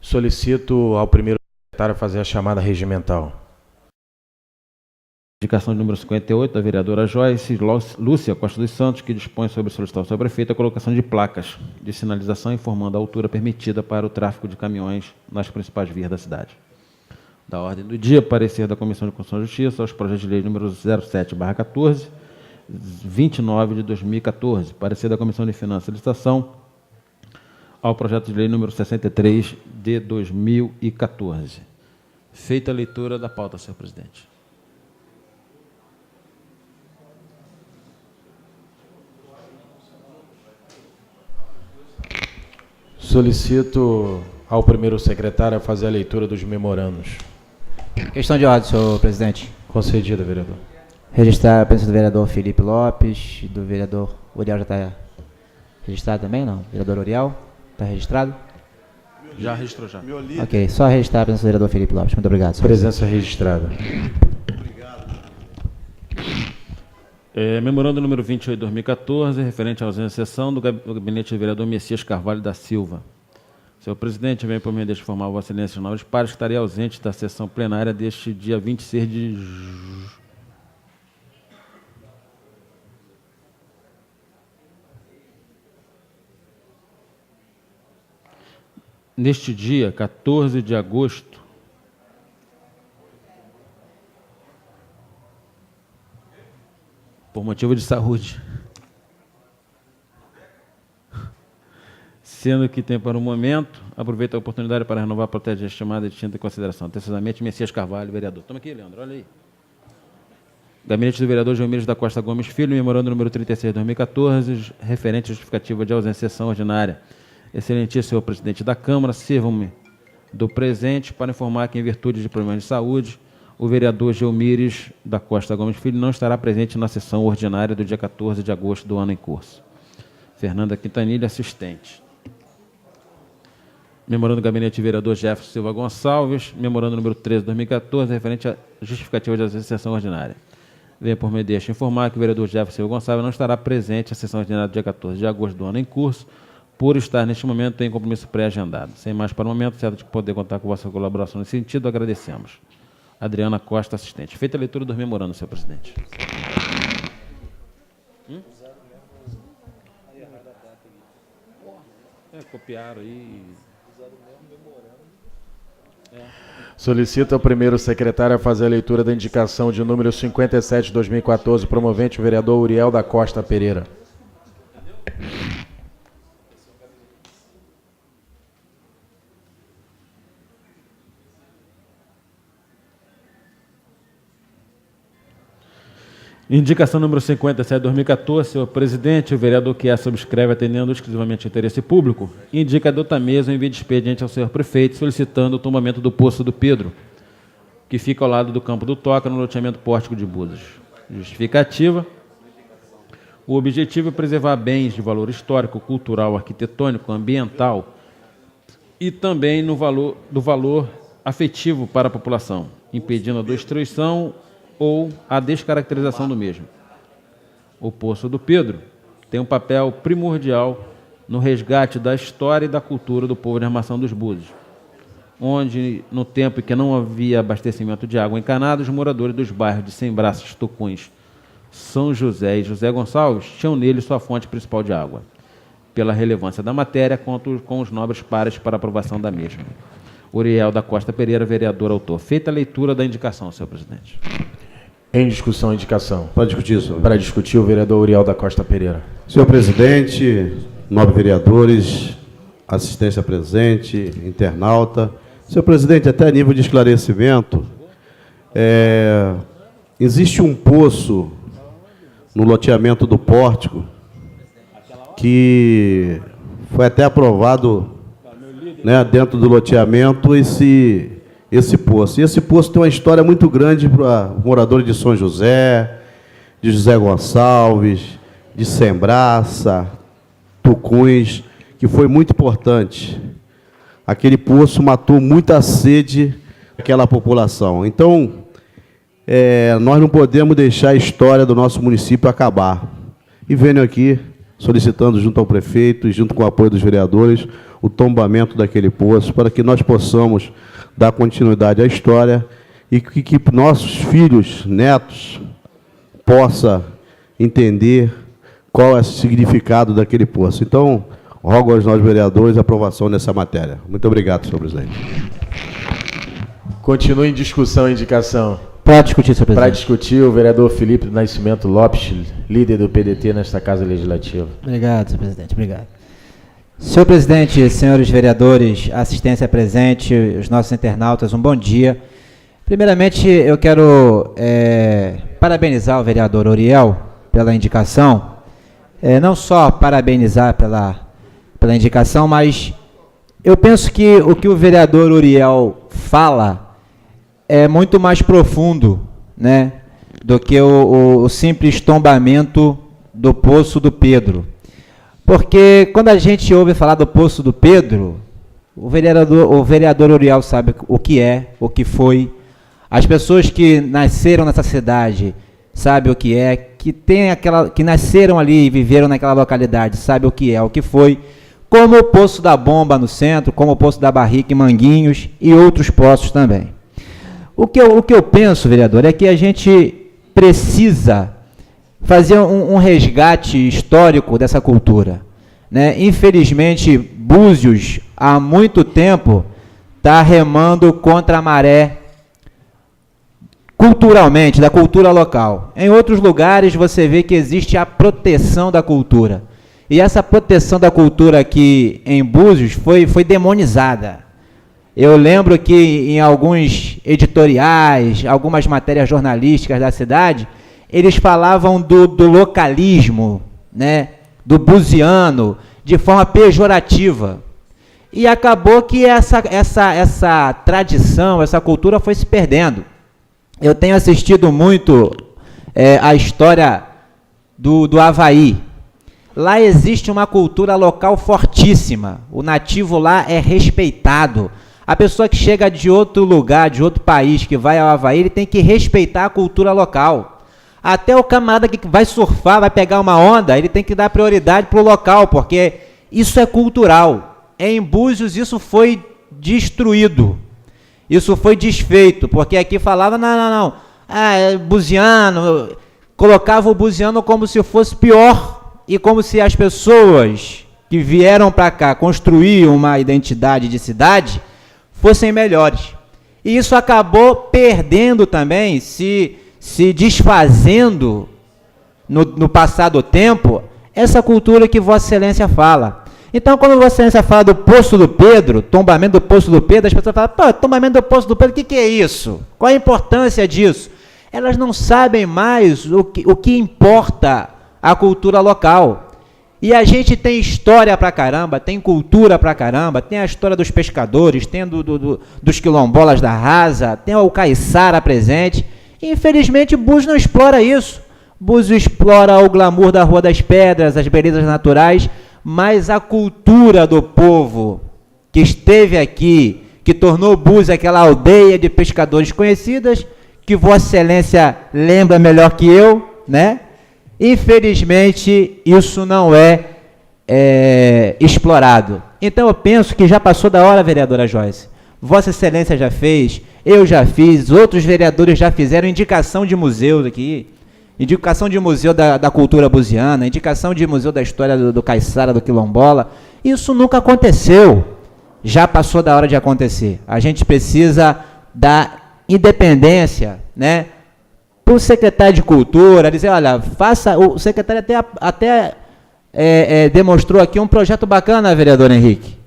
Solicito ao primeiro secretário fazer a chamada regimental. Indicação de número 58, da vereadora Joyce Lúcia Costa dos Santos, que dispõe sobre solicitação ao prefeito a colocação de placas de sinalização informando a altura permitida para o tráfego de caminhões nas principais vias da cidade. Da ordem do dia, parecer da Comissão de Constituição e Justiça aos projetos de lei número 07/14, 29 de 2014. Parecer da Comissão de Finanças e Licitação ao projeto de lei número 63 de 2014. Feita a leitura da pauta, senhor presidente. Solicito ao primeiro secretário a fazer a leitura dos memorandos. Questão de ordem, senhor presidente. Concedida, vereador. Registrar a presença do vereador Felipe Lopes, do vereador Uriel já está registrado também, não? Vereador Uriel, está registrado? Já registrou, já. Ok, só registrar a presença do vereador Felipe Lopes. Muito obrigado, senhor. Presença registrada. Memorando número 28 de 2014, referente à ausência de sessão do gabinete do vereador Messias Carvalho da Silva. Senhor presidente, venho por meio deste informar Vossa Excelência Nobres Pares que estarei ausente da sessão plenária deste dia 26 de Neste dia, 14 de agosto, por motivo de saúde. Sendo que tem para o momento, aproveito a oportunidade para renovar a protesta estimada e distinta em consideração. Antecisadamente, Messias Carvalho, vereador. Toma aqui, Leandro, olha aí. Gabinete do vereador Joelmires da Costa Gomes Filho, memorando número 36 de 2014, referente à justificativa de ausência em sessão ordinária. Excelentíssimo senhor presidente da Câmara, sirvam-me do presente para informar que, em virtude de problemas de saúde, o vereador Joelmires da Costa Gomes Filho não estará presente na sessão ordinária do dia 14 de agosto do ano em curso. Fernanda Quintanilha, assistente. Memorando do gabinete do vereador Jefferson Silva Gonçalves, memorando número 13 de 2014, referente à justificativa de ausência em sessão ordinária. Venho por meio deste informar que o vereador Jefferson Silva Gonçalves não estará presente na sessão ordinária do dia 14 de agosto do ano em curso, por estar neste momento em compromisso pré-agendado. Sem mais para o momento, certo de poder contar com vossa colaboração nesse sentido, agradecemos. Adriana Costa, assistente. Feita a leitura dos memorandos, senhor presidente. Copiaram aí. Solicito ao primeiro secretário a fazer a leitura da indicação de número 57 de 2014, promovente o vereador Uriel da Costa Pereira. Indicação número 57 de 2014, senhor presidente, o vereador que a subscreve atendendo exclusivamente ao interesse público, indica a dota mesa o envio de expediente ao senhor prefeito solicitando o tombamento do Poço do Pedro, que fica ao lado do Campo do Toca, no loteamento Pórtico de Búzios. Justificativa. O objetivo é preservar bens de valor histórico, cultural, arquitetônico, ambiental e também do valor afetivo para a população, impedindo a destruição ou a descaracterização do mesmo. O Poço do Pedro tem um papel primordial no resgate da história e da cultura do povo de Armação dos Búzios, onde, no tempo em que não havia abastecimento de água encanada, os moradores dos bairros de Sembraços, Tucuns, São José e José Gonçalves tinham nele sua fonte principal de água, pela relevância da matéria, quanto com os nobres pares para aprovação da mesma. Uriel da Costa Pereira, vereador autor. Feita a leitura da indicação, senhor presidente. Em discussão, indicação. Para discutir, senhor. Para discutir, o vereador Uriel da Costa Pereira. Senhor presidente, nobres vereadores, assistência presente, internauta. Senhor presidente, até a nível de esclarecimento, existe um poço no loteamento do Pórtico que foi até aprovado, né, dentro do loteamento esse poço. E esse poço tem uma história muito grande para moradores de São José, de José Gonçalves, de Sembraça, Tucuns, que foi muito importante. Aquele poço matou muita sede daquela população. Então, nós não podemos deixar a história do nosso município acabar. E venho aqui solicitando, junto ao prefeito e junto com o apoio dos vereadores, o tombamento daquele poço, para que nós possamos dar continuidade à história e que nossos filhos, netos, possam entender qual é o significado daquele poço. Então, rogo aos nós vereadores a aprovação dessa matéria. Muito obrigado, senhor presidente. Continua em discussão a indicação. Para discutir, senhor presidente. Para discutir, o vereador Felipe do Nascimento Lopes, líder do PDT nesta Casa Legislativa. Obrigado, senhor presidente. Obrigado. Senhor presidente, senhores vereadores, assistência presente, os nossos internautas, um bom dia. Primeiramente, eu quero parabenizar o vereador Uriel pela indicação. Não só parabenizar pela indicação, mas eu penso que o que o vereador Uriel fala é muito mais profundo, né, do que o simples tombamento do Poço do Pedro. Porque quando a gente ouve falar do Poço do Pedro, o vereador Uriel sabe o que é, o que foi. As pessoas que nasceram nessa cidade sabem o que é, que nasceram ali e viveram naquela localidade, sabem o que é, o que foi. Como o Poço da Bomba no centro, como o Poço da Barrica em Manguinhos e outros poços também. O que eu penso, vereador, é que a gente precisa fazer um resgate histórico dessa cultura, né? Infelizmente, Búzios, há muito tempo, está remando contra a maré culturalmente, da cultura local. Em outros lugares, você vê que existe a proteção da cultura. E essa proteção da cultura aqui em Búzios foi demonizada. Eu lembro que em alguns editoriais, algumas matérias jornalísticas da cidade, eles falavam do localismo, né, do buziano, de forma pejorativa. E acabou que essa tradição, essa cultura foi se perdendo. Eu tenho assistido muito a história do Havaí. Lá existe uma cultura local fortíssima. O nativo lá é respeitado. A pessoa que chega de outro lugar, de outro país, que vai ao Havaí, ele tem que respeitar a cultura local. Até o camarada que vai surfar, vai pegar uma onda, ele tem que dar prioridade para o local, porque isso é cultural. Em Búzios isso foi destruído. Isso foi desfeito, porque aqui falava, não, buziano, colocava o buziano como se fosse pior, e como se as pessoas que vieram para cá construir uma identidade de cidade fossem melhores. E isso acabou perdendo também, se desfazendo no passado tempo, essa cultura que Vossa Excelência fala. Então, quando Vossa Excelência fala do Poço do Pedro, tombamento do Poço do Pedro, as pessoas falam, pô, tombamento do Poço do Pedro, o que é isso? Qual a importância disso? Elas não sabem mais o que importa a cultura local. E a gente tem história pra caramba, tem cultura pra caramba, tem a história dos pescadores, tem dos quilombolas da Rasa, tem o caiçara presente. E, infelizmente, Búzios não explora isso. Búzios explora o glamour da Rua das Pedras, as belezas naturais, mas a cultura do povo que esteve aqui, que tornou Búzios aquela aldeia de pescadores conhecidas, que Vossa Excelência lembra melhor que eu, né? Infelizmente, isso não é explorado. Então, eu penso que já passou da hora, vereadora Joyce. Vossa Excelência já fez, eu já fiz, outros vereadores já fizeram indicação de museus aqui, indicação de museu da cultura buziana, indicação de museu da história do caiçara, do quilombola. Isso nunca aconteceu. Já passou da hora de acontecer. A gente precisa dar independência, né, para o secretário de Cultura, dizer, olha, faça, o secretário até demonstrou aqui um projeto bacana, vereador Henrique,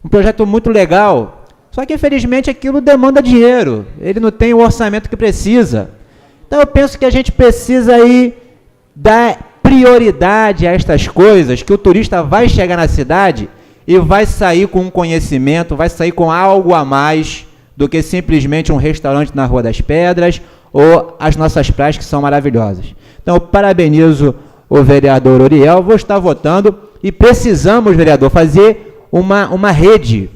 um projeto muito legal, só que, infelizmente, aquilo demanda dinheiro, ele não tem o orçamento que precisa. Então, eu penso que a gente precisa aí dar prioridade a estas coisas, que o turista vai chegar na cidade e vai sair com um conhecimento, vai sair com algo a mais do que simplesmente um restaurante na Rua das Pedras ou as nossas praias, que são maravilhosas. Então, eu parabenizo o vereador Uriel, vou estar votando, e precisamos, vereador, fazer uma rede,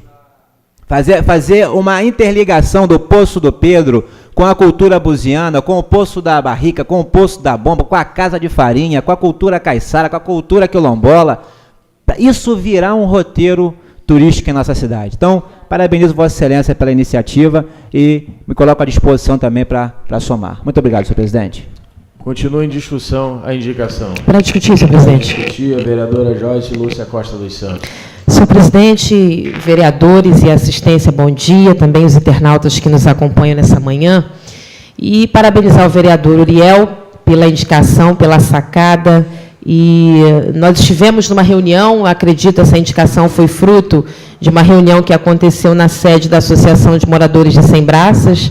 fazer uma interligação do Poço do Pedro com a cultura buziana, com o Poço da Barrica, com o Poço da Bomba, com a Casa de Farinha, com a cultura caiçara, com a cultura quilombola. Isso virá um roteiro turística em nossa cidade. Então, parabenizo Vossa Excelência pela iniciativa e me coloco à disposição também para somar. Muito obrigado, senhor presidente. Continua em discussão a indicação. Para discutir, senhor presidente. Para discutir, a vereadora Joyce Lúcia Costa dos Santos. Senhor presidente, vereadores e assistência, bom dia. Também os internautas que nos acompanham nessa manhã. E parabenizar o vereador Uriel pela indicação, pela sacada. E nós estivemos numa reunião, acredito, essa indicação foi fruto de uma reunião que aconteceu na sede da Associação de Moradores de Sem Braças.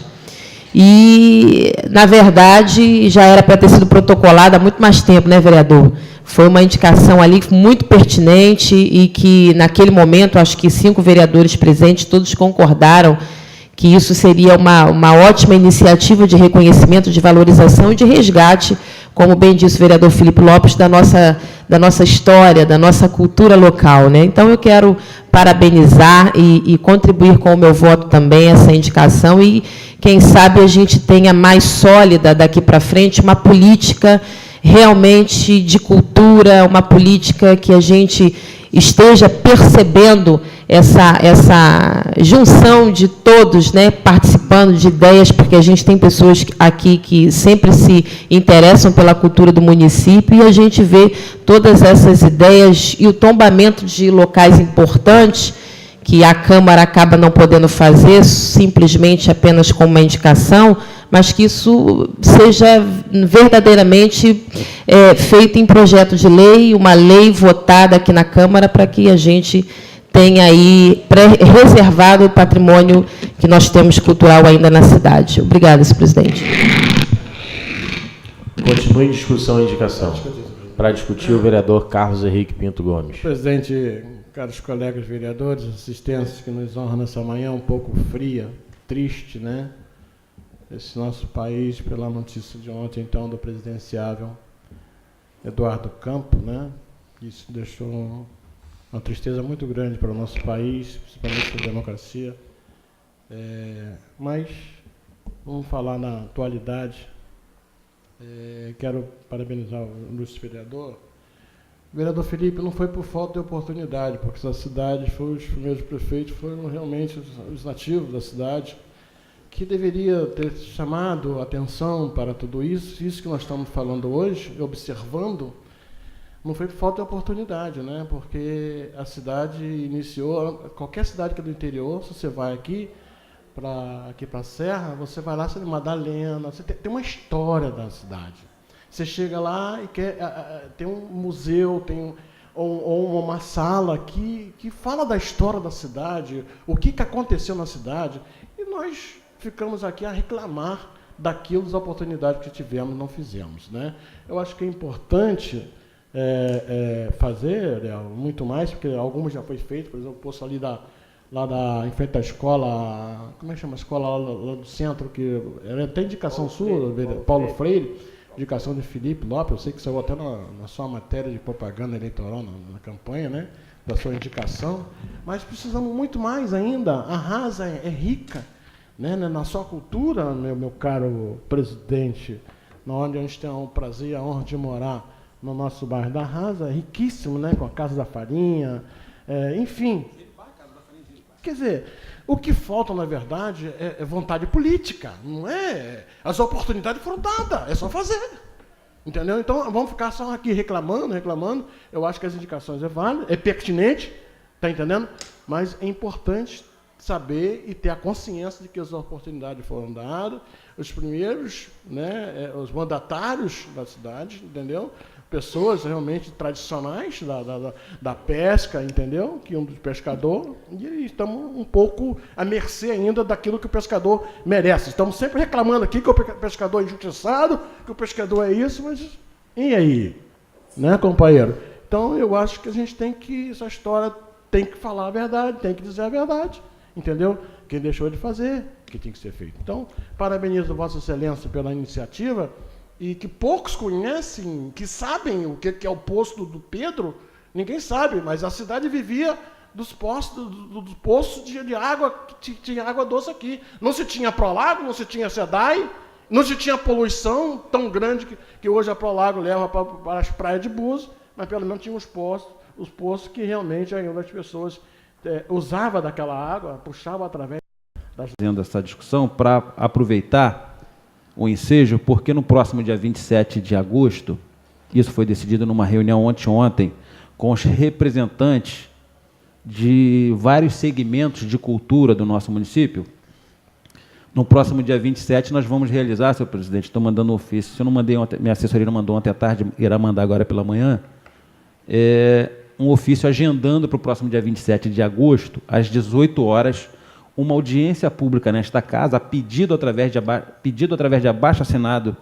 E, na verdade, já era para ter sido protocolada há muito mais tempo, né, vereador? Foi uma indicação ali muito pertinente e que, naquele momento, acho que 5 vereadores presentes, todos concordaram que isso seria uma ótima iniciativa de reconhecimento, de valorização e de resgate, como bem disse o vereador Filipe Lopes, da nossa história, da nossa cultura local, né? Então, eu quero parabenizar e contribuir com o meu voto também essa indicação e, quem sabe, a gente tenha mais sólida daqui para frente uma política realmente de cultura, uma política que a gente esteja percebendo essa junção de todos, né, participando de ideias, porque a gente tem pessoas aqui que sempre se interessam pela cultura do município e a gente vê todas essas ideias e o tombamento de locais importantes que a Câmara acaba não podendo fazer, simplesmente apenas com uma indicação, mas que isso seja verdadeiramente feito em projeto de lei, uma lei votada aqui na Câmara, para que a gente tenha aí reservado o patrimônio que nós temos cultural ainda na cidade. Obrigada, senhor presidente. Continua em discussão a indicação. Para discutir, o vereador Carlos Henrique Pinto Gomes. Presidente, caros colegas vereadores, assistentes que nos honram nessa manhã um pouco fria, triste, né? Esse nosso país, pela notícia de ontem, então, do presidenciável Eduardo Campos, né? Isso deixou uma tristeza muito grande para o nosso país, principalmente para a democracia. Mas vamos falar na atualidade. Quero parabenizar o ilustre vereador. O vereador Felipe não foi por falta de oportunidade, porque essa cidade, os primeiros prefeitos foram realmente os nativos da cidade, que deveria ter chamado atenção para tudo isso que nós estamos falando hoje, observando, não foi por falta de oportunidade, né? Porque a cidade iniciou, qualquer cidade que é do interior, se você vai aqui para a Serra, você vai lá, você tem Madalena, você tem uma história da cidade. Você chega lá e tem um museu, ou uma sala que fala da história da cidade, o que aconteceu na cidade, e nós ficamos aqui a reclamar daquilo, das oportunidades que tivemos e não fizemos, né? Eu acho que é importante fazer, Léo, muito mais, porque algumas já foi feito, por exemplo, o posto ali em frente à escola, como é que chama a escola lá do centro, que era até indicação sua, Paulo Freire, indicação de Filipe Lopes, eu sei que saiu até na sua matéria de propaganda eleitoral, na campanha, né, da sua indicação, mas precisamos muito mais ainda. A Rasa é rica, né, na sua cultura, meu caro presidente, onde a gente tem o prazer e a honra de morar no nosso bairro da Rasa, é riquíssimo, né, com a Casa da Farinha, enfim. Quer dizer, o que falta, na verdade, é vontade política, não é? As oportunidades foram dadas, é só fazer. Entendeu? Então, vamos ficar só aqui reclamando. Eu acho que as indicações é válida, é pertinente, está entendendo? Mas é importante saber e ter a consciência de que as oportunidades foram dadas, os primeiros, né, os mandatários da cidade, entendeu? Pessoas realmente tradicionais da pesca, entendeu? Que do pescador, e estamos um pouco à mercê ainda daquilo que o pescador merece. Estamos sempre reclamando aqui que o pescador é injustiçado, que o pescador é isso, mas e aí? Né, companheiro? Então, eu acho que a gente essa história tem que falar a verdade, tem que dizer a verdade, entendeu? Quem deixou de fazer, o que tem que ser feito. Então, parabenizo Vossa Excelência pela iniciativa, e que poucos conhecem, que sabem o que é o poço do Pedro, ninguém sabe, mas a cidade vivia dos poços de água, que tinha água doce aqui. Não se tinha Prolago, não se tinha SEDAI, não se tinha poluição tão grande que hoje a Prolago leva para as praias de Búzios, mas pelo menos tinha os poços que realmente ainda as pessoas usava daquela água, puxava através das... Fazendo essa discussão para aproveitar o ensejo, porque no próximo dia 27 de agosto, isso foi decidido numa reunião ontem, com os representantes de vários segmentos de cultura do nosso município. No próximo dia 27, nós vamos realizar, senhor presidente, estou mandando ofício, se eu não mandei ontem, minha assessoria não mandou ontem à tarde, irá mandar agora pela manhã, um ofício agendando para o próximo dia 27 de agosto, às 18 horas, uma audiência pública nesta casa, pedido através de abaixo-assinado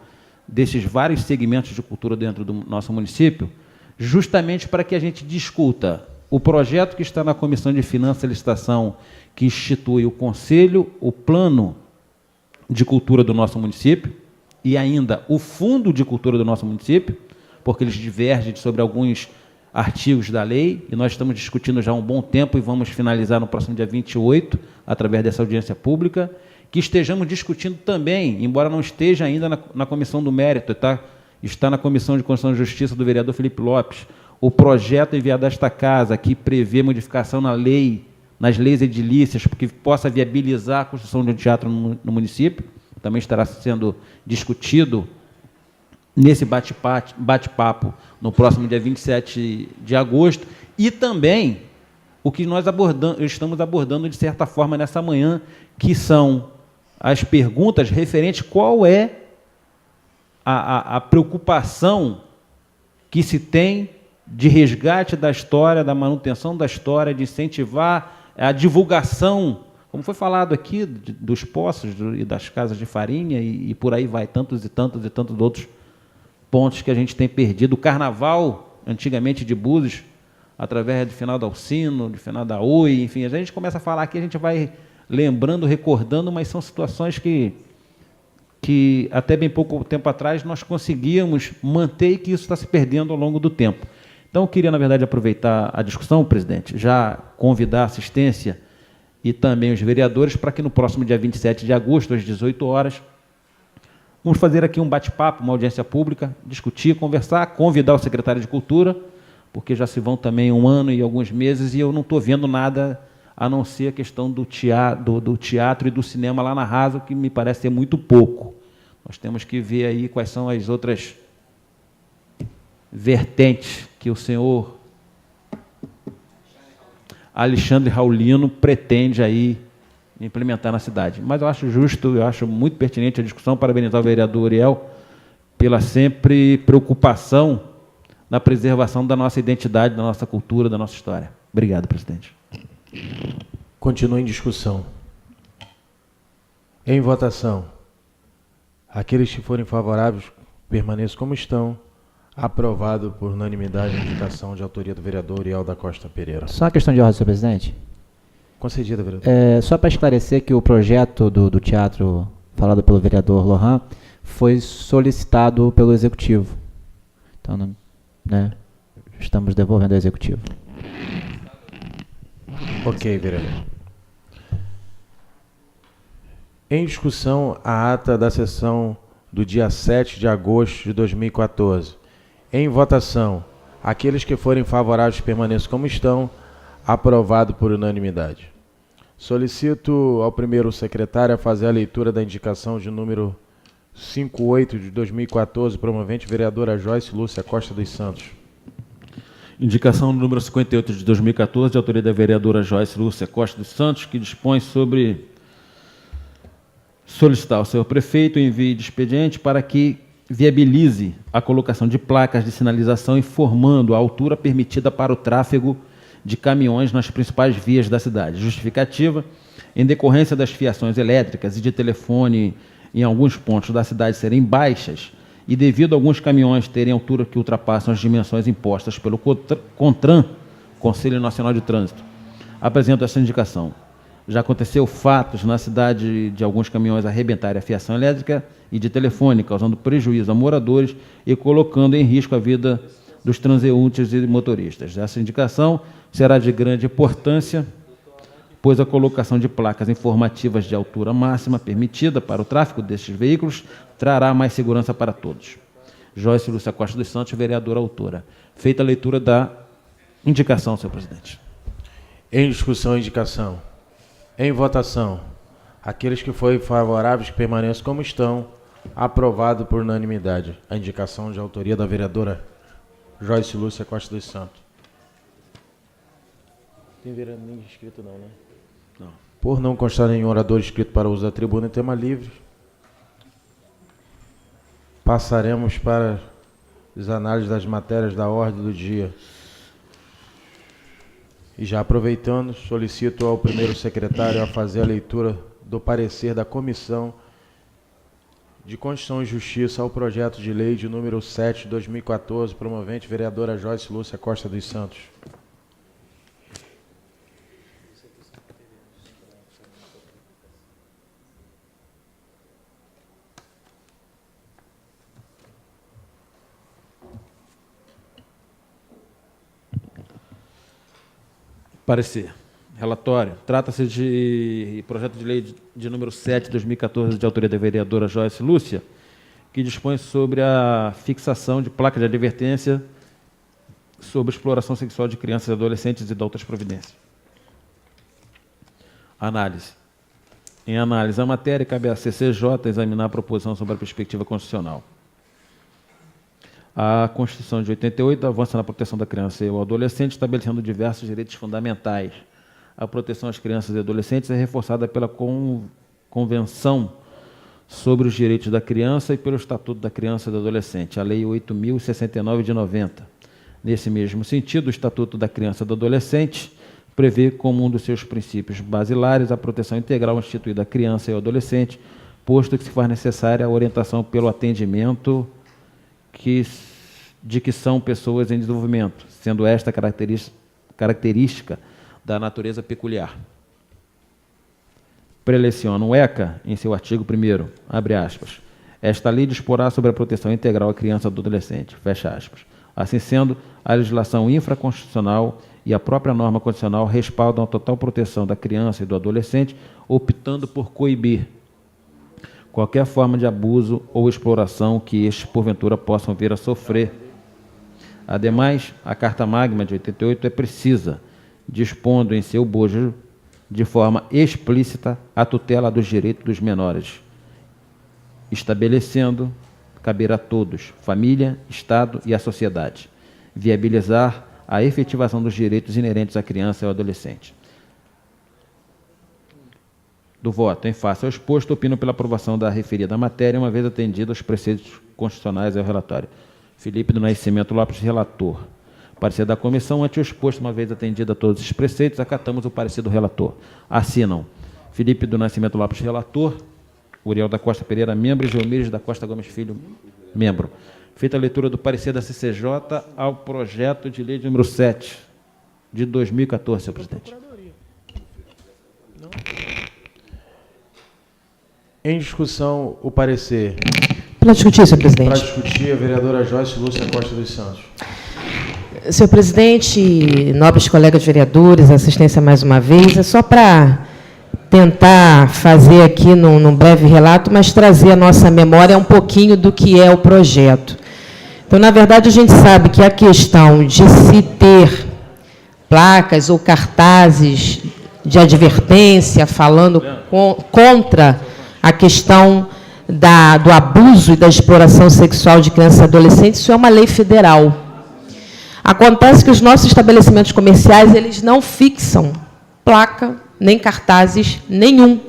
desses vários segmentos de cultura dentro do nosso município, justamente para que a gente discuta o projeto que está na Comissão de Finanças e Licitação, que institui o Conselho, o Plano de Cultura do nosso município, e ainda o Fundo de Cultura do nosso município, porque eles divergem sobre alguns artigos da lei, e nós estamos discutindo já há um bom tempo e vamos finalizar no próximo dia 28, através dessa audiência pública, que estejamos discutindo também, embora não esteja ainda na Comissão do Mérito, está na Comissão de Constituição e Justiça do vereador Felipe Lopes, o projeto enviado a esta casa, que prevê modificação nas leis edilícias, que possa viabilizar a construção de um teatro no município, também estará sendo discutido nesse bate-papo no próximo dia 27 de agosto, e também o que nós estamos abordando, de certa forma, nessa manhã, que são as perguntas referentes qual é a preocupação que se tem de resgate da história, da manutenção da história, de incentivar a divulgação, como foi falado aqui, dos poços e das casas de farinha, e por aí vai, tantos outros pontos que a gente tem perdido. O carnaval, antigamente, de Búzios, através do final da Alcino, do final da Oi, enfim, a gente começa a falar aqui, a gente vai lembrando, recordando, mas são situações que até bem pouco tempo atrás nós conseguíamos manter e que isso está se perdendo ao longo do tempo. Então, eu queria, na verdade, aproveitar a discussão, presidente, já convidar a assistência e também os vereadores para que no próximo dia 27 de agosto, às 18 horas, vamos fazer aqui um bate-papo, uma audiência pública, discutir, conversar, convidar o secretário de Cultura, porque já se vão também 1 ano e alguns meses e eu não estou vendo nada a não ser a questão do teatro e do cinema lá na Raso, que me parece ser muito pouco. Nós temos que ver aí quais são as outras vertentes que o senhor Alexandre Raulino pretende aí implementar na cidade. Mas eu acho justo, eu acho muito pertinente a discussão, parabenizar o vereador Uriel pela sempre preocupação na preservação da nossa identidade, da nossa cultura, da nossa história. Obrigado, presidente. Continua em discussão. Em votação. Aqueles que forem favoráveis, permaneçam como estão. Aprovado por unanimidade a indicação de autoria do vereador Uriel da Costa Pereira. Só uma questão de ordem, senhor presidente. Concedida, vereador. Só para esclarecer que o projeto do teatro falado pelo vereador Lohan foi solicitado pelo Executivo. Então, né, estamos devolvendo ao Executivo. Ok, vereador. Em discussão, a ata da sessão do dia 7 de agosto de 2014. Em votação, aqueles que forem favoráveis permaneçam como estão. Aprovado por unanimidade. Solicito ao primeiro secretário a fazer a leitura da indicação de número 58 de 2014, promovente vereadora Joyce Lúcia Costa dos Santos. Indicação número 58 de 2014, de autoria da vereadora Joyce Lúcia Costa dos Santos, que dispõe sobre solicitar ao senhor prefeito o envio de expediente para que viabilize a colocação de placas de sinalização informando a altura permitida para o tráfego de caminhões nas principais vias da cidade. Justificativa: em decorrência das fiações elétricas e de telefone em alguns pontos da cidade serem baixas e devido a alguns caminhões terem altura que ultrapassam as dimensões impostas pelo CONTRAN, Conselho Nacional de Trânsito, apresento essa indicação. Já aconteceu fatos na cidade de alguns caminhões arrebentarem a fiação elétrica e de telefone, causando prejuízo a moradores e colocando em risco a vida dos transeuntes e motoristas. Essa indicação será de grande importância, pois a colocação de placas informativas de altura máxima permitida para o tráfego destes veículos trará mais segurança para todos. Joyce Lúcia Costa dos Santos, vereadora autora. Feita a leitura da indicação, senhor presidente. Em discussão e indicação. Em votação. Aqueles que forem favoráveis que permaneçam como estão. Aprovado por unanimidade. A indicação de autoria da vereadora Joyce Lúcia Costa dos Santos. Tem vereador ninguém inscrito não, né? Não. Por não constar nenhum orador inscrito para uso da tribuna em tema livre, passaremos para as análises das matérias da ordem do dia. E já aproveitando, solicito ao primeiro secretário a fazer a leitura do parecer da Comissão de Constituição e Justiça ao projeto de lei de número 7 de 2014, promovente vereadora Joyce Lúcia Costa dos Santos. Parecer. Relatório. Trata-se de projeto de lei de número 7 de 2014, de autoria da vereadora Joyce Lúcia, que dispõe sobre a fixação de placa de advertência sobre exploração sexual de crianças e adolescentes e de outras providências. Análise. Em análise à matéria, cabe à CCJ examinar a proposição sobre a perspectiva constitucional. A Constituição de 88 avança na proteção da criança e do adolescente, estabelecendo diversos direitos fundamentais. A proteção às crianças e adolescentes é reforçada pela Convenção sobre os Direitos da Criança e pelo Estatuto da Criança e do Adolescente, a Lei 8.069 de 90. Nesse mesmo sentido, o Estatuto da Criança e do Adolescente prevê como um dos seus princípios basilares a proteção integral instituída à criança e ao adolescente, posto que se faz necessária a orientação pelo atendimento de que são pessoas em desenvolvimento, sendo esta característica da natureza peculiar. Preleciona o ECA, em seu artigo 1º, abre aspas, esta lei disporá sobre a proteção integral à criança e ao adolescente, fecha aspas. Assim sendo, a legislação infraconstitucional e a própria norma constitucional respaldam a total proteção da criança e do adolescente, optando por coibir qualquer forma de abuso ou exploração que estes, porventura, possam vir a sofrer. Ademais, a Carta Magna de 88 é precisa, dispondo em seu bojo, de forma explícita, a tutela dos direitos dos menores, estabelecendo caber a todos, família, Estado e a sociedade, viabilizar a efetivação dos direitos inerentes à criança e ao adolescente. Do voto, em face ao exposto, opino pela aprovação da referida matéria, uma vez atendido aos preceitos constitucionais e ao relatório. Felipe do Nascimento Lopes, relator. Parecer da comissão, ante o exposto, uma vez atendido a todos os preceitos, acatamos o parecer do relator. Assinam Felipe do Nascimento Lopes, relator, Uriel da Costa Pereira, membro, e Geomires da Costa Gomes Filho, membro. Feita a leitura do parecer da CCJ ao projeto de lei de número 7 de 2014, senhor presidente. Em discussão, o parecer. Para discutir, senhor presidente. Para discutir, a vereadora Joyce Lúcia Costa dos Santos. Senhor presidente, nobres colegas vereadores, assistência mais uma vez, é só para tentar fazer aqui num breve relato, mas trazer à nossa memória um pouquinho do que é o projeto. Então, na verdade, a gente sabe que a questão de se ter placas ou cartazes de advertência falando contra a questão do abuso e da exploração sexual de crianças e adolescentes, isso é uma lei federal. Acontece que os nossos estabelecimentos comerciais, eles não fixam placa, nem cartazes nenhum.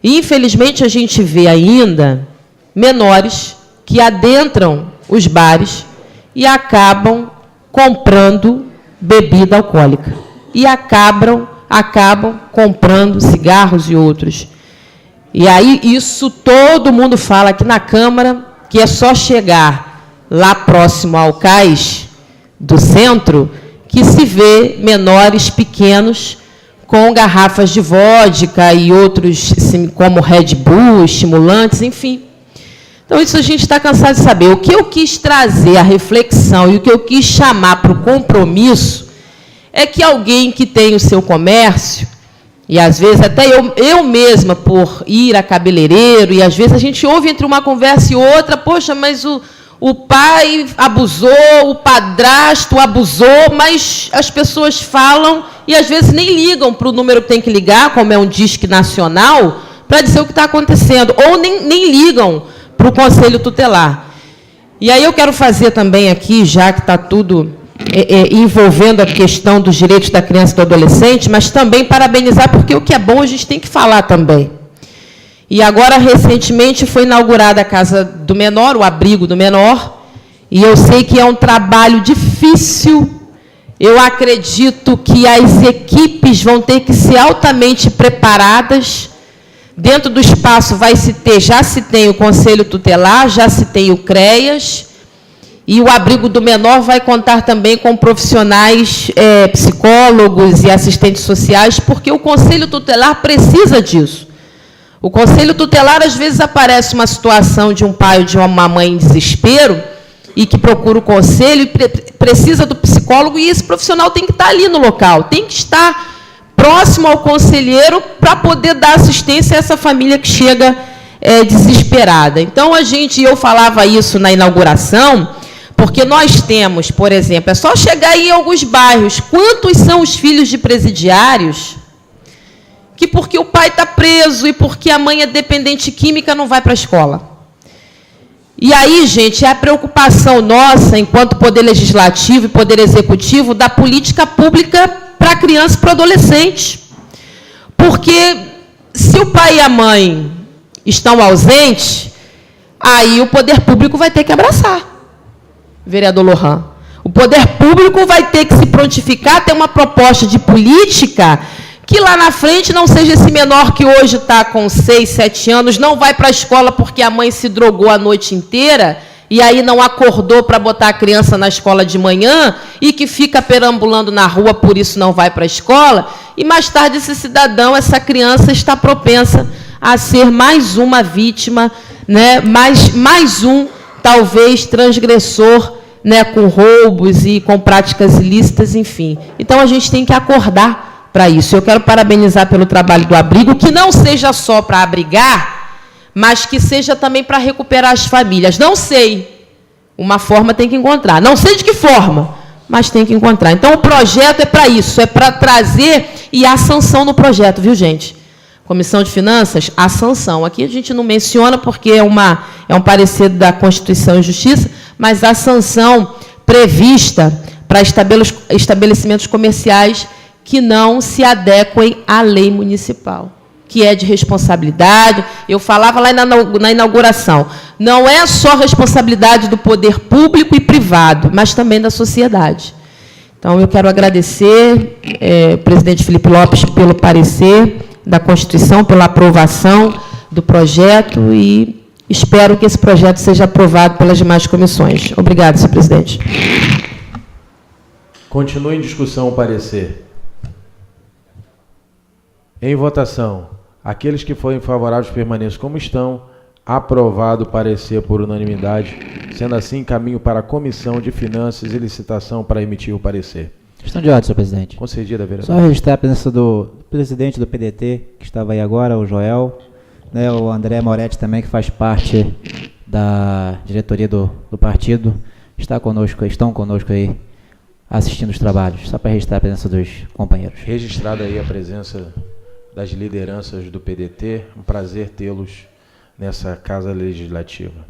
E, infelizmente, a gente vê ainda menores que adentram os bares e acabam comprando bebida alcoólica. E acabam comprando cigarros e outros. E aí, isso todo mundo fala aqui na Câmara, que é só chegar lá próximo ao cais do centro, que se vê menores pequenos com garrafas de vodka e outros, como Red Bull, estimulantes, enfim. Então, isso a gente está cansado de saber. O que eu quis trazer a reflexão e o que eu quis chamar para o compromisso é que alguém que tem o seu comércio, e às vezes até eu mesma, por ir a cabeleireiro, e às vezes a gente ouve entre uma conversa e outra, poxa, mas o pai abusou, o padrasto abusou, mas as pessoas falam e às vezes nem ligam para o número que tem que ligar, como é um disque nacional, para dizer o que está acontecendo, ou nem ligam para o Conselho Tutelar. E aí eu quero fazer também aqui, já que está tudo envolvendo a questão dos direitos da criança e do adolescente, mas também parabenizar, porque o que é bom a gente tem que falar também. E agora, recentemente, foi inaugurada a Casa do Menor, o Abrigo do Menor, e eu sei que é um trabalho difícil. Eu acredito que as equipes vão ter que ser altamente preparadas. Dentro do espaço já se tem o Conselho Tutelar, já se tem o CREAS, e o Abrigo do Menor vai contar também com profissionais, psicólogos e assistentes sociais, porque o Conselho Tutelar precisa disso. O Conselho Tutelar, às vezes, aparece uma situação de um pai ou de uma mãe em desespero e que procura o conselho e precisa do psicólogo, e esse profissional tem que estar ali no local, tem que estar próximo ao conselheiro para poder dar assistência a essa família que chega desesperada. Então, eu falava isso na inauguração, porque nós temos, por exemplo, é só chegar aí em alguns bairros, quantos são os filhos de presidiários que porque o pai está preso e porque a mãe é dependente química não vai para a escola. E aí, gente, é a preocupação nossa, enquanto Poder Legislativo e Poder Executivo, da política pública para a criança e para o adolescente. Porque se o pai e a mãe estão ausentes, aí o poder público vai ter que abraçar, vereador Lohan. O poder público vai ter que se prontificar, ter uma proposta de política que lá na frente não seja esse menor que hoje está com 6, 7 anos, não vai para a escola porque a mãe se drogou a noite inteira e aí não acordou para botar a criança na escola de manhã e que fica perambulando na rua, por isso não vai para a escola, e mais tarde esse cidadão, essa criança está propensa a ser mais uma vítima, né, mais um, talvez, transgressor, né, com roubos e com práticas ilícitas, enfim. Então, a gente tem que acordar para isso. Eu quero parabenizar pelo trabalho do abrigo, que não seja só para abrigar, mas que seja também para recuperar as famílias. Não sei, uma forma tem que encontrar. Não sei de que forma, mas tem que encontrar. Então, o projeto é para isso, é para trazer, e a sanção no projeto, viu, gente? Comissão de Finanças, a sanção. Aqui a gente não menciona porque é um parecer da Constituição e Justiça, mas a sanção prevista para estabelecimentos comerciais que não se adequem à lei municipal, que é de responsabilidade. Eu falava lá na inauguração, não é só responsabilidade do poder público e privado, mas também da sociedade. Então, eu quero agradecer, presidente Felipe Lopes, pelo parecer da Constituição, pela aprovação do projeto, e espero que esse projeto seja aprovado pelas demais comissões. Obrigada, senhor presidente. Continua em discussão o parecer. Em votação, aqueles que forem favoráveis permaneçam como estão. Aprovado o parecer por unanimidade. Sendo assim, encaminho para a Comissão de Finanças e Licitação para emitir o parecer. Questão de ordem, senhor presidente. Concedida, vereador. Só registrar a presença do presidente do PDT, que estava aí agora, o Joel, né, o André Moretti também, que faz parte da diretoria do partido, estão conosco aí, assistindo os trabalhos. Só para registrar a presença dos companheiros. Registrada aí a presença das lideranças do PDT, um prazer tê-los nessa Casa Legislativa.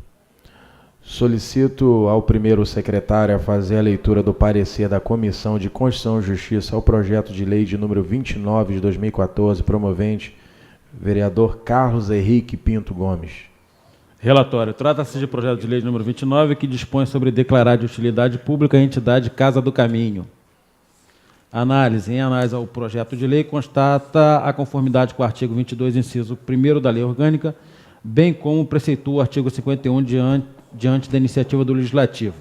Solicito ao primeiro secretário a fazer a leitura do parecer da Comissão de Constituição e Justiça ao projeto de lei de número 29 de 2014, promovente, vereador Carlos Henrique Pinto Gomes. Relatório. Trata-se de projeto de lei número 29, que dispõe sobre declarar de utilidade pública a entidade Casa do Caminho. Análise. Em análise ao projeto de lei, constata a conformidade com o artigo 22, inciso 1º da Lei Orgânica, bem como preceitua o artigo 51 diante da iniciativa do Legislativo.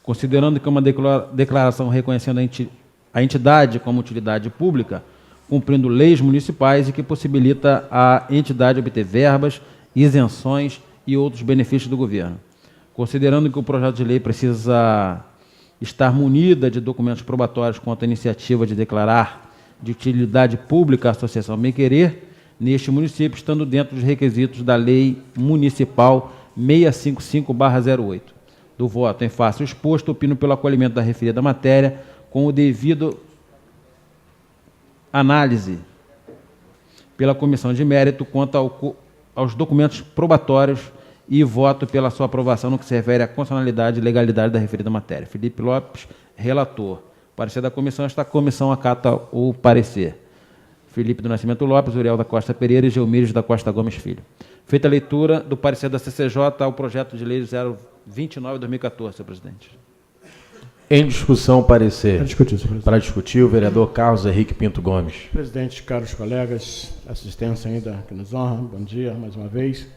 Considerando que uma declaração reconhecendo a entidade como utilidade pública, cumprindo leis municipais e que possibilita a entidade obter verbas, isenções e outros benefícios do governo. Considerando que o projeto de lei precisa estar munida de documentos probatórios quanto à iniciativa de declarar de utilidade pública a associação bem-querer, neste município, estando dentro dos requisitos da Lei Municipal 655/08. do voto em face ao exposto, opino pelo acolhimento da referida matéria com o devido análise pela comissão de mérito quanto aos documentos probatórios e voto pela sua aprovação no que se refere à constitucionalidade e legalidade da referida matéria. Felipe Lopes, relator. Parecer da comissão, esta comissão acata o parecer. Felipe do Nascimento Lopes, Uriel da Costa Pereira e Gelmires da Costa Gomes Filho. Feita a leitura do parecer da CCJ ao projeto de lei 029/2014, senhor presidente. Em discussão, parecer. Para discutir, senhor presidente. Para discutir, o vereador Carlos Henrique Pinto Gomes. Presidente, caros colegas, assistência ainda que nos honra, bom dia mais uma vez.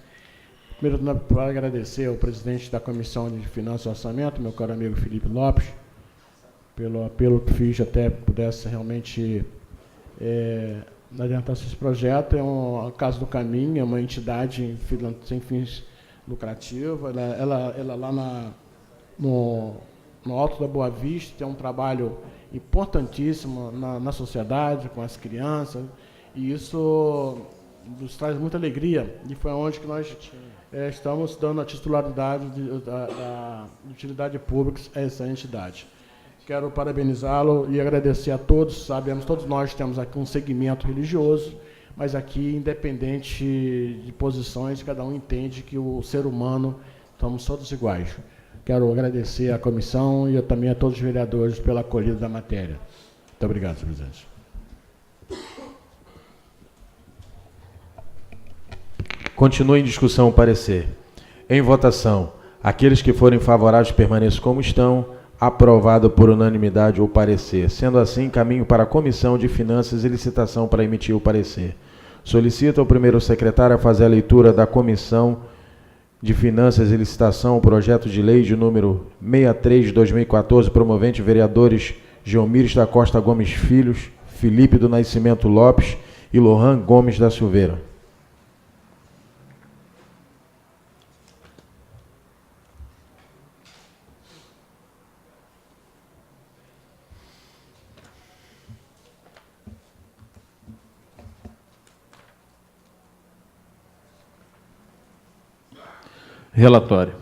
Primeiro, para agradecer ao presidente da Comissão de Finanças e Orçamento, meu caro amigo Felipe Lopes, pelo apelo que fiz até pudesse realmente adiantar esse projeto. É um Casa do Caminho, é uma entidade sem fins lucrativos. Ela lá no Alto da Boa Vista tem um trabalho importantíssimo na sociedade, com as crianças, e isso nos traz muita alegria, e foi onde que nós estamos dando a titularidade da utilidade pública a essa entidade. Quero parabenizá-lo e agradecer a todos. Sabemos, todos nós temos aqui um segmento religioso, mas aqui, independente de posições, cada um entende que o ser humano, somos todos iguais. Quero agradecer à comissão e também a todos os vereadores pela acolhida da matéria. Muito obrigado, senhor presidente. Continua em discussão o parecer. Em votação, aqueles que forem favoráveis permaneçam como estão. Aprovado por unanimidade o parecer. Sendo assim, caminho para a Comissão de Finanças e Licitação para emitir o parecer. Solicito ao primeiro secretário a fazer a leitura da Comissão de Finanças e Licitação, o projeto de lei de número 63 de 2014, promovente vereadores Gelmires da Costa Gomes Filhos, Felipe do Nascimento Lopes e Lohan Gomes da Silveira. Relatório.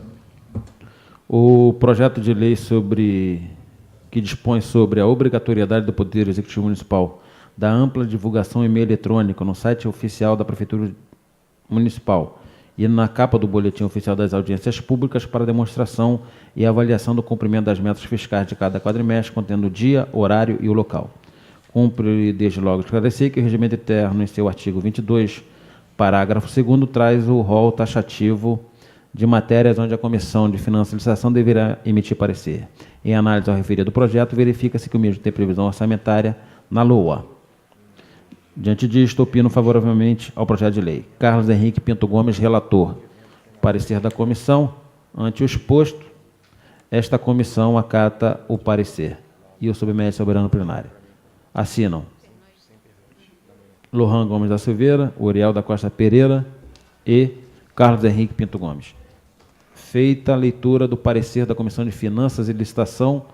O projeto de lei que dispõe sobre a obrigatoriedade do Poder Executivo Municipal da ampla divulgação em meio eletrônico no site oficial da Prefeitura Municipal e na capa do Boletim Oficial das Audiências Públicas para demonstração e avaliação do cumprimento das metas fiscais de cada quadrimestre, contendo o dia, horário e o local. Cumpre desde logo esclarecer que o regimento interno, em seu artigo 22, parágrafo 2º, traz o rol taxativo de matérias onde a Comissão de Finanças e Licitação deverá emitir parecer. Em análise ao referido projeto, verifica-se que o mesmo tem previsão orçamentária na LOA. Diante disto, opino favoravelmente ao projeto de lei. Carlos Henrique Pinto Gomes, relator. Parecer da comissão. Ante o exposto, esta comissão acata o parecer e o submete ao soberano plenário. Assinam Lohan Gomes da Silveira, Uriel da Costa Pereira e Carlos Henrique Pinto Gomes. Feita a leitura do parecer da Comissão de Finanças e Licitação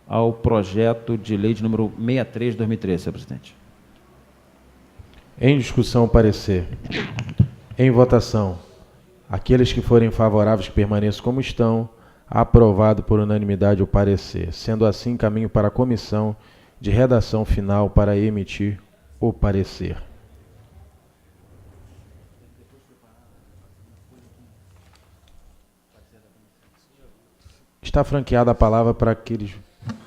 ao projeto de lei de número 63 de 2013, senhor presidente. Em discussão, parecer. Em votação, aqueles que forem favoráveis permaneçam como estão. Aprovado por unanimidade o parecer. Sendo assim, caminho para a comissão de redação final para emitir o parecer. Está franqueada a palavra para aqueles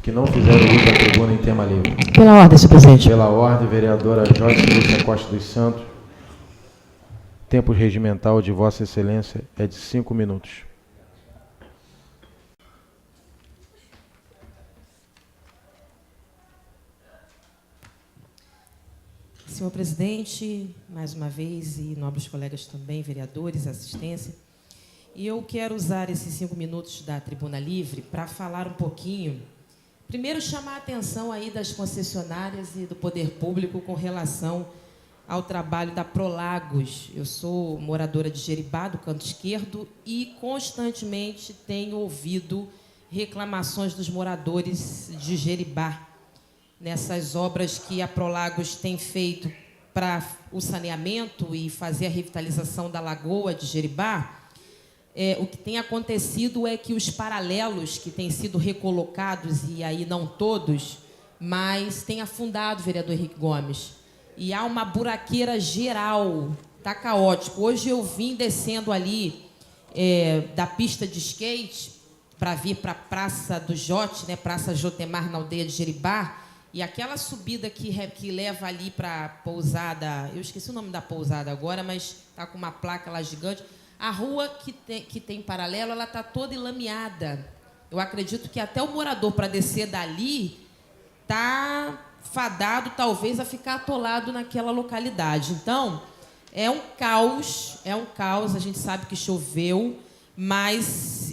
que não fizeram uso da tribuna em tema livre. Pela ordem, senhor presidente. Pela ordem, vereadora Joyce Lúcia Costa dos Santos. Tempo regimental de Vossa Excelência é de 5 minutos. Senhor presidente, mais uma vez, e nobres colegas também, vereadores, assistência, e eu quero usar esses 5 minutos da Tribuna Livre para falar um pouquinho, primeiro chamar a atenção aí das concessionárias e do poder público com relação ao trabalho da Prolagos. Eu sou moradora de Jeribá, do canto esquerdo, e constantemente tenho ouvido reclamações dos moradores de Jeribá nessas obras que a Prolagos tem feito para o saneamento e fazer a revitalização da Lagoa de Jeribá. o que tem acontecido é que os paralelos que têm sido recolocados, e aí não todos, mas têm afundado, vereador Henrique Gomes. E há uma buraqueira geral, está caótico. Hoje eu vim descendo ali da pista de skate para vir para a Praça do Jote, né, Praça Jotemar, na aldeia de Jeribá, e aquela subida que leva ali para a pousada, eu esqueci o nome da pousada agora, mas está com uma placa lá gigante. A rua que tem paralelo, ela está toda enlameada. Eu acredito que até o morador, para descer dali, está fadado, talvez, a ficar atolado naquela localidade. Então, é um caos, a gente sabe que choveu,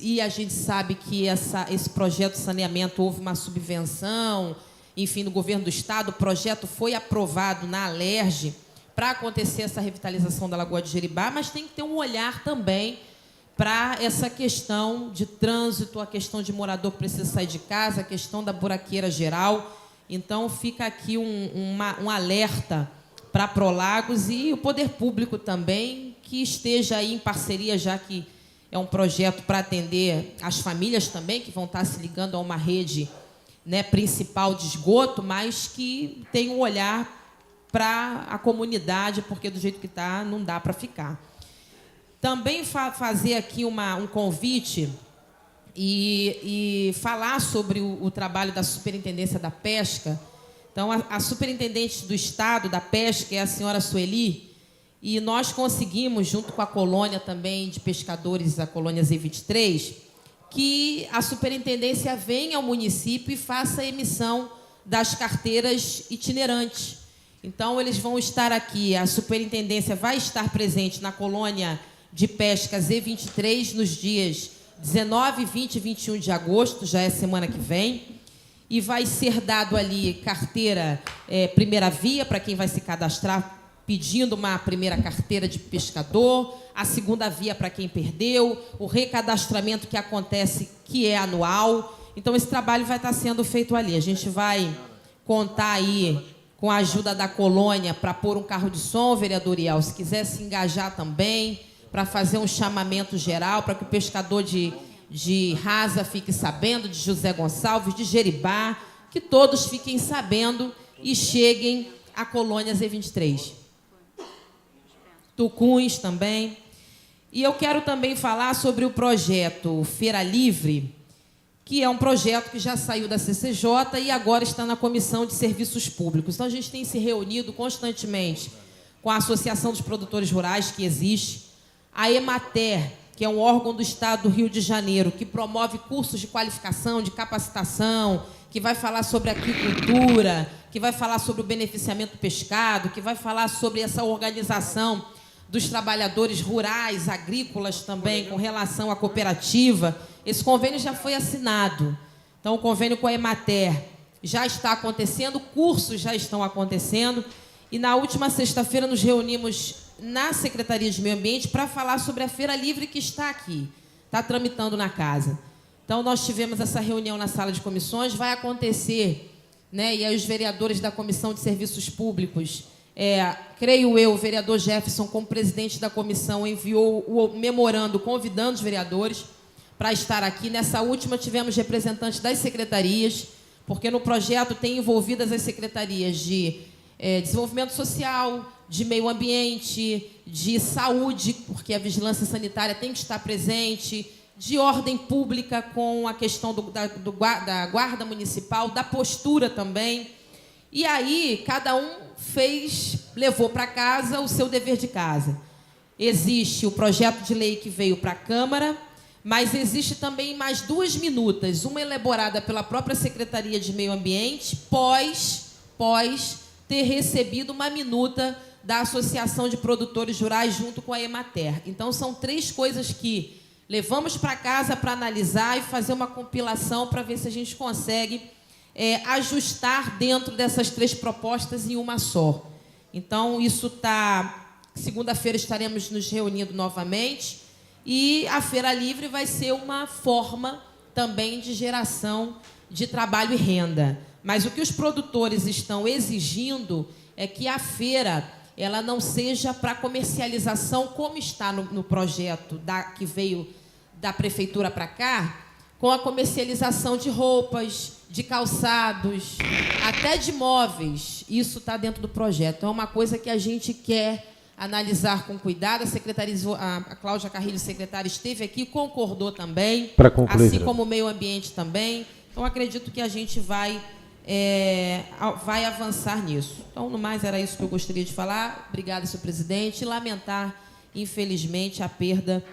e a gente sabe que esse projeto de saneamento houve uma subvenção, enfim, no governo do Estado, o projeto foi aprovado na Alerj para acontecer essa revitalização da Lagoa de Jeribá, mas tem que ter um olhar também para essa questão de trânsito, a questão de morador que precisa sair de casa, a questão da buraqueira geral. Então, fica aqui um alerta para Prolagos e o poder público também, que esteja aí em parceria, já que é um projeto para atender as famílias também, que vão estar se ligando a uma rede, né, principal de esgoto, mas que tem um olhar para a comunidade, porque do jeito que está, não dá para ficar. Também fazer aqui um convite e falar sobre o trabalho da Superintendência da Pesca. Então, a Superintendente do Estado da Pesca é a senhora Sueli, e nós conseguimos, junto com a colônia também de pescadores, a colônia Z23, que a Superintendência venha ao município e faça a emissão das carteiras itinerantes. Então, eles vão estar aqui, a Superintendência vai estar presente na colônia de pesca Z23 nos dias 19, 20 e 21 de agosto, já é semana que vem, e vai ser dado ali carteira primeira via para quem vai se cadastrar pedindo uma primeira carteira de pescador, a segunda via para quem perdeu, o recadastramento que acontece, que é anual. Então, esse trabalho vai estar sendo feito ali. A gente vai contar aí com a ajuda da colônia para pôr um carro de som, vereador Iel, se quiser se engajar também, para fazer um chamamento geral, para que o pescador de Rasa fique sabendo, de José Gonçalves, de Jeribá, que todos fiquem sabendo e cheguem à colônia Z23. Tucuns também. E eu quero também falar sobre o projeto Feira Livre, que é um projeto que já saiu da CCJ e agora está na Comissão de Serviços Públicos. Então, a gente tem se reunido constantemente com a Associação dos Produtores Rurais, que existe, a Emater, que é um órgão do Estado do Rio de Janeiro, que promove cursos de qualificação, de capacitação, que vai falar sobre aquicultura, que vai falar sobre o beneficiamento do pescado, que vai falar sobre essa organização dos trabalhadores rurais, agrícolas também, com relação à cooperativa. Esse convênio já foi assinado. Então, o convênio com a Emater já está acontecendo, cursos já estão acontecendo. E, na última sexta-feira, nos reunimos na Secretaria de Meio Ambiente para falar sobre a Feira Livre, que está aqui, está tramitando na casa. Então, nós tivemos essa reunião na sala de comissões, vai acontecer, né? E aí os vereadores da Comissão de Serviços Públicos, creio eu, o vereador Jefferson, como presidente da comissão, enviou o memorando convidando os vereadores para estar aqui. Nessa última, tivemos representantes das secretarias, porque no projeto tem envolvidas as secretarias de desenvolvimento social, de meio ambiente, de saúde, porque a vigilância sanitária tem que estar presente, de ordem pública, com a questão da guarda municipal, da postura também. E aí, cada um levou para casa o seu dever de casa. Existe o projeto de lei que veio para a Câmara, mas existe também mais 2 minutas, uma elaborada pela própria Secretaria de Meio Ambiente, pós ter recebido uma minuta da Associação de Produtores Rurais junto com a Emater. Então, são 3 coisas que levamos para casa para analisar e fazer uma compilação para ver se a gente consegue ajustar dentro dessas 3 propostas em uma só. Então, isso está... Segunda-feira estaremos nos reunindo novamente e a Feira Livre vai ser uma forma também de geração de trabalho e renda. Mas o que os produtores estão exigindo é que a feira ela não seja para comercialização, como está no projeto que veio da prefeitura para cá, com a comercialização de roupas, de calçados, até de móveis. Isso está dentro do projeto. Então, é uma coisa que a gente quer analisar com cuidado. A Cláudia Carrilho, secretária, esteve aqui, concordou também, para concluir, assim como o meio ambiente também. Então, acredito que a gente vai avançar nisso. Então, no mais, era isso que eu gostaria de falar. Obrigada, senhor presidente. E lamentar, infelizmente, a perda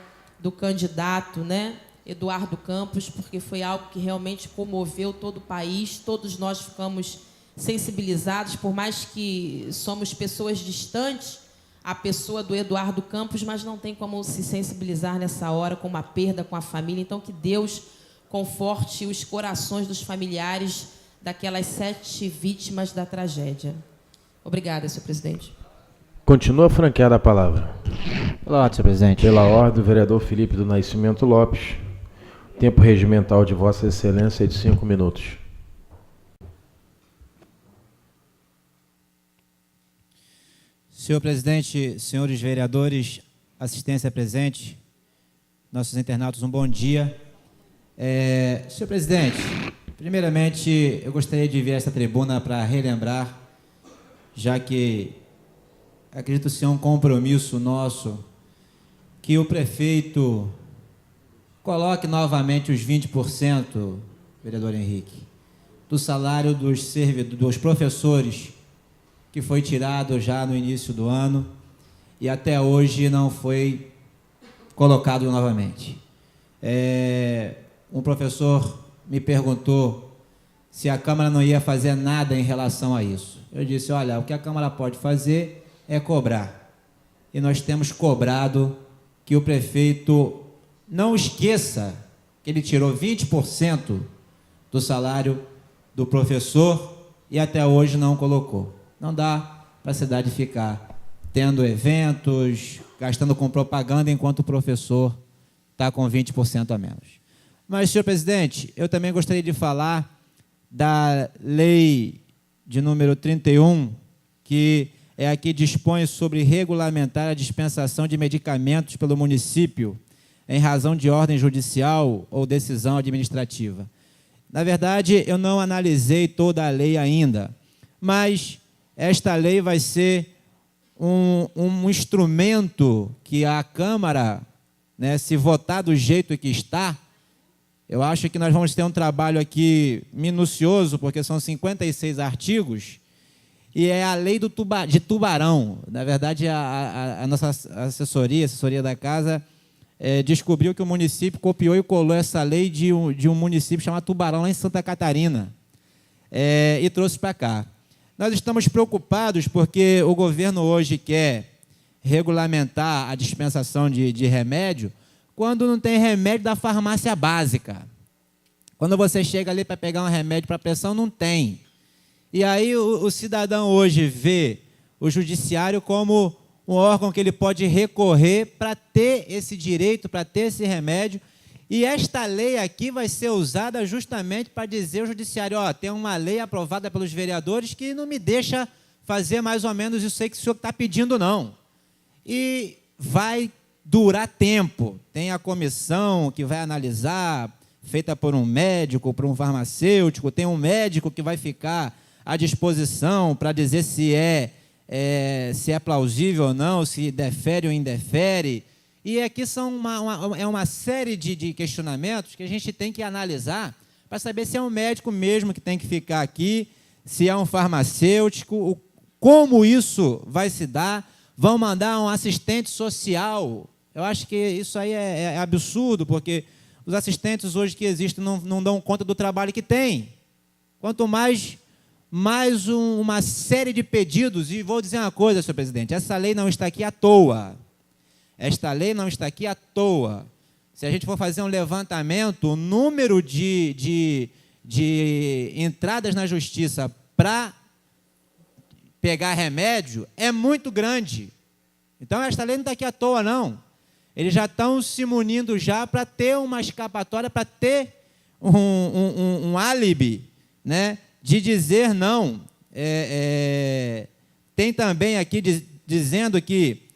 do candidato, né, Eduardo Campos, porque foi algo que realmente comoveu todo o país. Todos nós ficamos sensibilizados, por mais que somos pessoas distantes, a pessoa do Eduardo Campos, mas não tem como se sensibilizar nessa hora com uma perda, com a família. Então, que Deus conforte os corações dos familiares daquelas 7 vítimas da tragédia. Obrigada, senhor presidente. Continua franqueada a palavra. Pela ordem, senhor presidente. Pela ordem, o vereador Felipe do Nascimento Lopes. Tempo regimental de Vossa Excelência é de 5 minutos. Senhor presidente, senhores vereadores, assistência presente, nossos internautas, um bom dia. Senhor presidente, primeiramente, eu gostaria de vir a esta tribuna para relembrar, já que acredito ser um compromisso nosso, que o prefeito coloque novamente os 20%, vereador Henrique, do salário dos professores, que foi tirado já no início do ano e até hoje não foi colocado novamente. Um professor me perguntou se a Câmara não ia fazer nada em relação a isso. Eu disse, olha, o que a Câmara pode fazer é cobrar. E nós temos cobrado que o prefeito não esqueça que ele tirou 20% do salário do professor e até hoje não colocou. Não dá para a cidade ficar tendo eventos, gastando com propaganda, enquanto o professor está com 20% a menos. Mas, senhor presidente, eu também gostaria de falar da lei de número 31, que é a que dispõe sobre regulamentar a dispensação de medicamentos pelo município em razão de ordem judicial ou decisão administrativa. Na verdade, eu não analisei toda a lei ainda, mas esta lei vai ser um instrumento que a Câmara, né, se votar do jeito que está, eu acho que nós vamos ter um trabalho aqui minucioso, porque são 56 artigos, e é a lei de tubarão. Na verdade, a nossa assessoria da casa, descobriu que o município copiou e colou essa lei de um município chamado Tubarão, lá em Santa Catarina, e trouxe para cá. Nós estamos preocupados porque o governo hoje quer regulamentar a dispensação de remédio quando não tem remédio da farmácia básica. Quando você chega ali para pegar um remédio para pressão, não tem. E aí o cidadão hoje vê o judiciário como um órgão que ele pode recorrer para ter esse direito, para ter esse remédio. E esta lei aqui vai ser usada justamente para dizer ao judiciário, ó, tem uma lei aprovada pelos vereadores que não me deixa fazer mais ou menos isso aí que o senhor está pedindo, não. E vai durar tempo. Tem a comissão que vai analisar, feita por um médico, por um farmacêutico, tem um médico que vai ficar à disposição para dizer se é plausível ou não, se defere ou indefere. E aqui são uma série de questionamentos que a gente tem que analisar para saber se é um médico mesmo que tem que ficar aqui, se é um farmacêutico, como isso vai se dar. Vão mandar um assistente social. Eu acho que isso aí é absurdo, porque os assistentes hoje que existem não dão conta do trabalho que têm. Quanto mais uma série de pedidos, e vou dizer uma coisa, senhor presidente, essa lei não está aqui à toa. Esta lei não está aqui à toa. Se a gente for fazer um levantamento, o número de entradas na justiça para pegar remédio é muito grande. Então, esta lei não está aqui à toa, não. Eles já estão se munindo já para ter uma escapatória, para ter um álibi, né, de dizer não. Tem também aqui dizendo que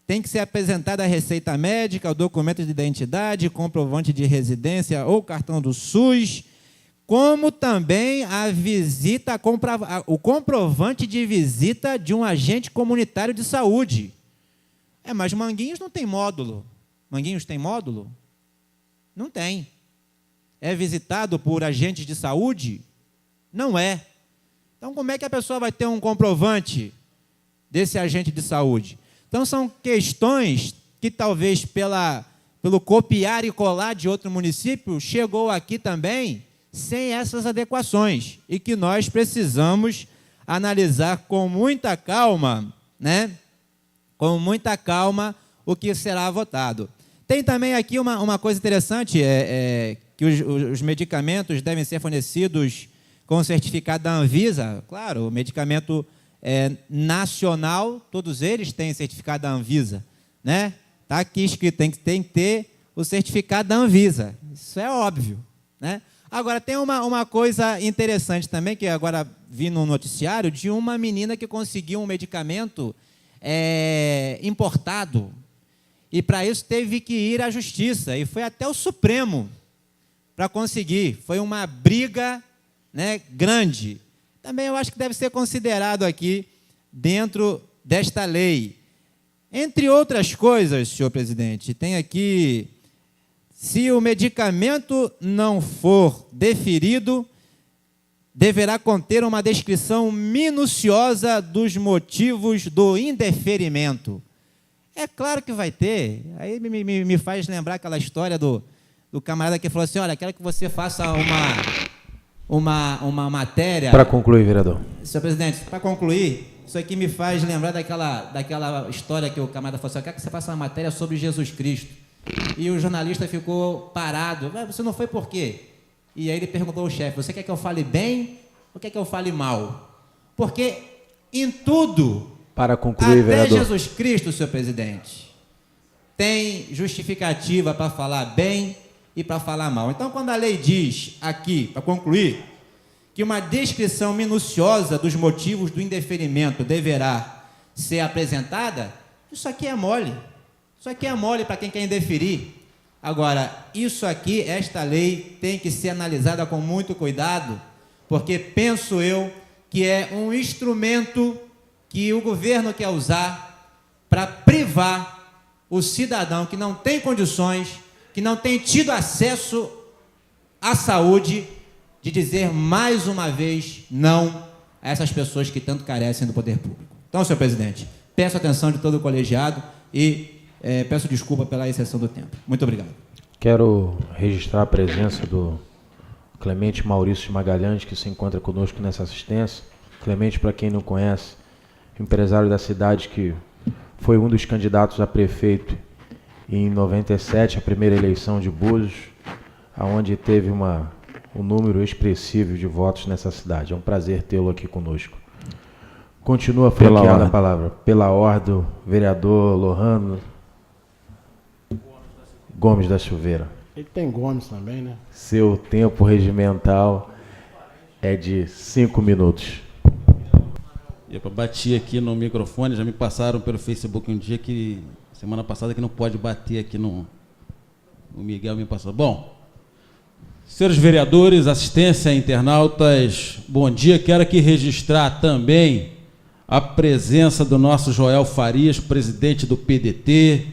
tem que ser apresentada a receita médica, o documento de identidade, comprovante de residência ou cartão do SUS, como também a visita, o comprovante de visita de um agente comunitário de saúde. Mas Manguinhos não tem módulo. Manguinhos tem módulo? Não tem. É visitado por agentes de saúde? Não é. Então, como é que a pessoa vai ter um comprovante desse agente de saúde? Então, são questões que talvez pelo copiar e colar de outro município, chegou aqui também sem essas adequações e que nós precisamos analisar com muita calma, né? Com muita calma o que será votado. Tem também aqui uma coisa interessante, que os medicamentos devem ser fornecidos com certificado da Anvisa. Claro, o medicamento nacional, todos eles têm certificado da Anvisa, né? Está aqui escrito, tem que ter o certificado da Anvisa. Isso é óbvio, né? Agora, tem uma coisa interessante também, que agora vi no noticiário, de uma menina que conseguiu um medicamento importado, e para isso teve que ir à justiça, e foi até o Supremo para conseguir. Foi uma briga, né, grande. Também eu acho que deve ser considerado aqui dentro desta lei. Entre outras coisas, senhor presidente, tem aqui, se o medicamento não for deferido, deverá conter uma descrição minuciosa dos motivos do indeferimento. É claro que vai ter. Aí me faz lembrar aquela história do camarada que falou assim, olha, quero que você faça uma matéria... Para concluir, vereador. Senhor presidente, para concluir, isso aqui me faz lembrar daquela história que o camarada falou assim, eu quero que você faça uma matéria sobre Jesus Cristo. E o jornalista ficou parado. Você não foi por quê? E aí ele perguntou ao chefe, você quer que eu fale bem ou quer que eu fale mal? Porque em tudo, para concluir, até vereador, Jesus Cristo, senhor presidente, tem justificativa para falar bem e para falar mal. Então, quando a lei diz aqui, para concluir, que uma descrição minuciosa dos motivos do indeferimento deverá ser apresentada, isso aqui é mole. Isso aqui é mole para quem quer indeferir. Agora, isso aqui, esta lei, tem que ser analisada com muito cuidado, porque penso eu que é um instrumento que o governo quer usar para privar o cidadão que não tem condições, que não tem tido acesso à saúde, de dizer mais uma vez não a essas pessoas que tanto carecem do poder público. Então, senhor presidente, peço a atenção de todo o colegiado e peço desculpa pela exceção do tempo. Muito obrigado. Quero registrar a presença do Clemente Maurício de Magalhães, que se encontra conosco nessa assistência. Clemente, para quem não conhece, empresário da cidade, que foi um dos candidatos a prefeito em 97, a primeira eleição de Búzios, onde teve um número expressivo de votos nessa cidade. É um prazer tê-lo aqui conosco. Continua franqueada a palavra. Pela ordem, o vereador Lohano Gomes da Silveira. Ele tem Gomes também, né? Seu tempo regimental é de 5 minutos. Eu bati aqui no microfone, já me passaram pelo Facebook um dia que, semana passada, que não pode bater aqui no... O Miguel me passou. Bom, senhores vereadores, assistência, internautas, bom dia. Quero aqui registrar também a presença do nosso Joel Farias, presidente do PDT,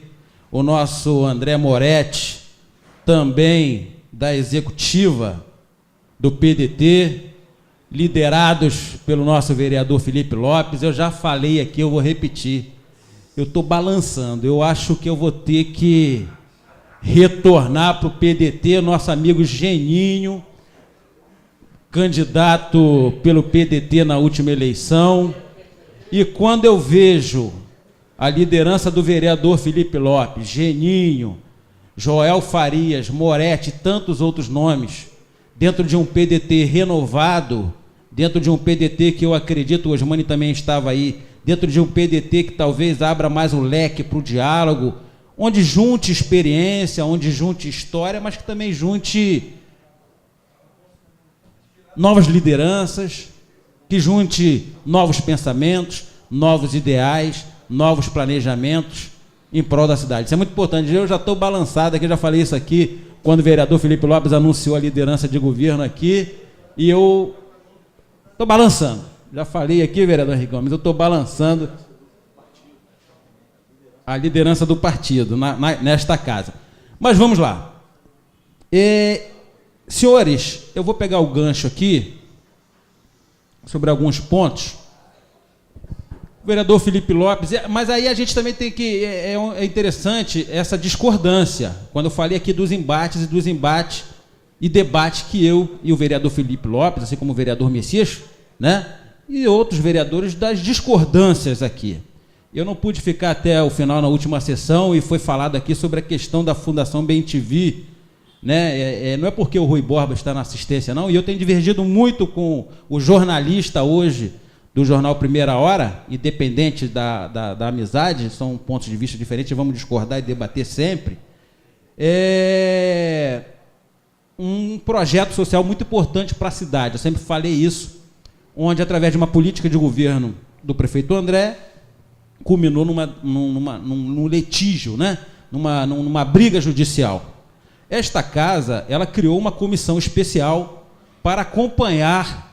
o nosso André Moretti, também da executiva do PDT, liderados pelo nosso vereador Felipe Lopes. Eu já falei aqui, eu vou repetir. Eu estou balançando, eu acho que eu vou ter que retornar para o PDT, nosso amigo Geninho, candidato pelo PDT na última eleição. E quando eu vejo a liderança do vereador Felipe Lopes, Geninho, Joel Farias, Moretti e tantos outros nomes, dentro de um PDT renovado, dentro de um PDT que eu acredito, o Osmani também estava aí, dentro de um PDT que talvez abra mais o leque para o diálogo, onde junte experiência, onde junte história, mas que também junte novas lideranças, que junte novos pensamentos, novos ideais, novos planejamentos, em prol da cidade. Isso é muito importante. Eu já estou balançado aqui, já falei isso aqui, quando o vereador Felipe Lopes anunciou a liderança de governo aqui, e eu estou balançando. Já falei aqui, vereador Henrique Gomes, eu estou balançando a liderança do partido nesta casa. Mas vamos lá. Senhores, eu vou pegar o gancho aqui sobre alguns pontos. O vereador Felipe Lopes, mas aí a gente também tem que... É interessante essa discordância, quando eu falei aqui dos embates e debates que eu e o vereador Felipe Lopes, assim como o vereador Messias, né, e outros vereadores, das discordâncias aqui. Eu não pude ficar até o final na última sessão e foi falado aqui sobre a questão da Fundação BemTV, né? Não é porque o Rui Borba está na assistência, não, e eu tenho divergido muito com o jornalista hoje do jornal Primeira Hora, independente da amizade, são pontos de vista diferentes, vamos discordar e debater sempre. É um projeto social muito importante para a cidade, eu sempre falei isso, onde, através de uma política de governo do prefeito André, culminou num litígio, né? numa briga judicial. Esta casa, ela criou uma comissão especial para acompanhar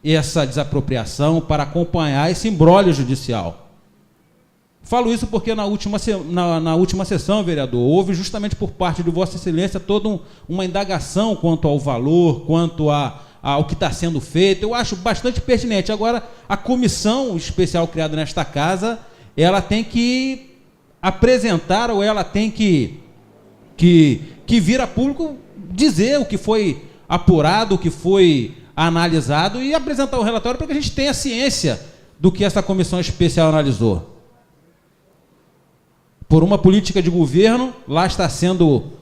essa desapropriação, para acompanhar esse imbróglio judicial. Falo isso porque na última sessão, vereador, houve justamente por parte de Vossa Excelência toda uma indagação quanto ao valor, quanto ao que está sendo feito. Eu acho bastante pertinente. Agora, a comissão especial criada nesta casa, ela tem que apresentar, ou ela tem que vir a público dizer o que foi apurado, o que foi analisado e apresentar o relatório para que a gente tenha ciência do que essa comissão especial analisou. Por uma política de governo, lá está sendo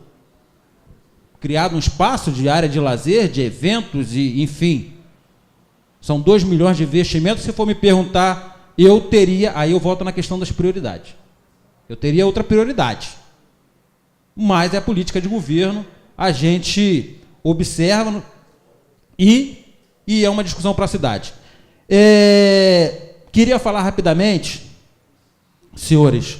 criado um espaço de área de lazer, de eventos, e enfim. São 2 milhões de investimentos. Se for me perguntar, eu teria, aí eu volto na questão das prioridades. Eu teria outra prioridade. Mas é a política de governo, a gente observa e é uma discussão para a cidade. Queria falar rapidamente, senhores,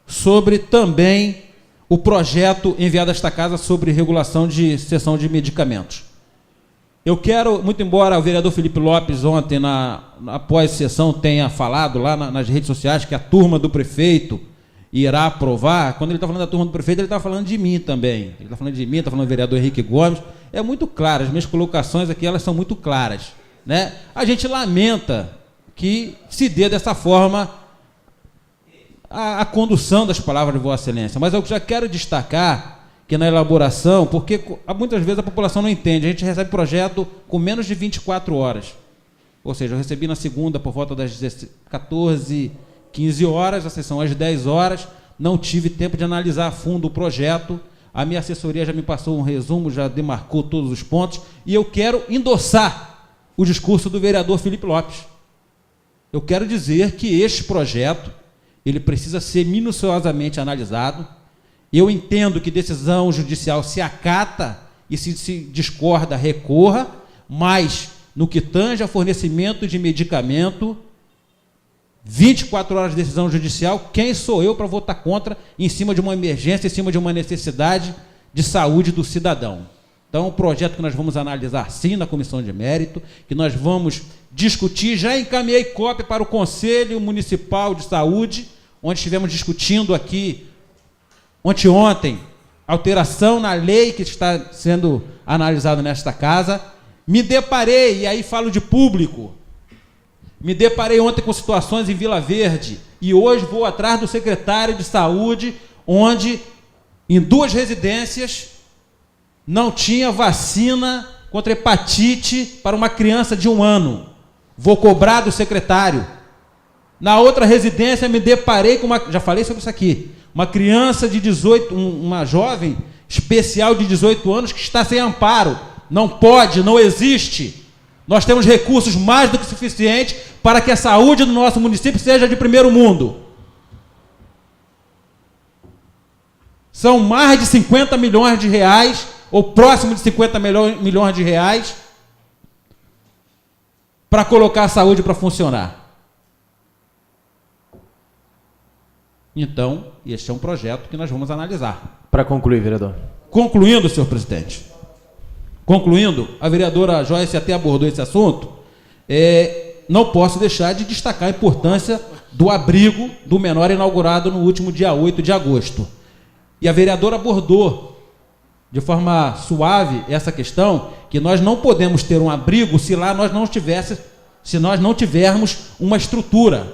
sobre também o projeto enviado a esta casa sobre regulação de cessão de medicamentos. Eu quero, muito embora o vereador Felipe Lopes ontem, após a sessão, tenha falado lá nas redes sociais que a turma do prefeito irá aprovar, quando ele está falando da turma do prefeito, ele está falando de mim também. Ele está falando de mim, está falando do vereador Henrique Gomes. É muito claro, as minhas colocações aqui, elas são muito claras, né? A gente lamenta que se dê dessa forma a condução das palavras de Vossa Excelência, mas eu já quero destacar que na elaboração, porque muitas vezes a população não entende, a gente recebe projeto com menos de 24 horas. Ou seja, eu recebi na segunda por volta das 14, 15 horas, a sessão às 10 horas, não tive tempo de analisar a fundo o projeto, a minha assessoria já me passou um resumo, já demarcou todos os pontos, e eu quero endossar o discurso do vereador Felipe Lopes. Eu quero dizer que este projeto, ele precisa ser minuciosamente analisado. Eu entendo que decisão judicial se acata e se discorda, recorra, mas no que tange a fornecimento de medicamento, 24 horas de decisão judicial, quem sou eu para votar contra em cima de uma emergência, em cima de uma necessidade de saúde do cidadão? Então, um projeto que nós vamos analisar sim na comissão de mérito, que nós vamos discutir, já encaminhei cópia para o Conselho Municipal de Saúde, onde estivemos discutindo aqui, ontem, alteração na lei que está sendo analisada nesta casa. Me deparei, e aí falo de público, me deparei ontem com situações em Vila Verde, e hoje vou atrás do secretário de saúde, onde em 2 residências não tinha vacina contra hepatite para uma criança de 1 ano. Vou cobrar do secretário. Na outra residência me deparei com já falei sobre isso aqui, uma criança de 18, uma jovem especial de 18 anos que está sem amparo. Não pode, não existe. Nós temos recursos mais do que suficientes para que a saúde do nosso município seja de primeiro mundo. São mais de 50 milhões de reais, ou próximo de 50 milhões de reais, para colocar a saúde para funcionar. Então, este é um projeto que nós vamos analisar. Para concluir, vereador. Concluindo, senhor presidente, a vereadora Joyce até abordou esse assunto, não posso deixar de destacar a importância do abrigo do menor inaugurado no último dia 8 de agosto. E a vereadora abordou de forma suave essa questão, que nós não podemos ter um abrigo se lá nós não tivermos uma estrutura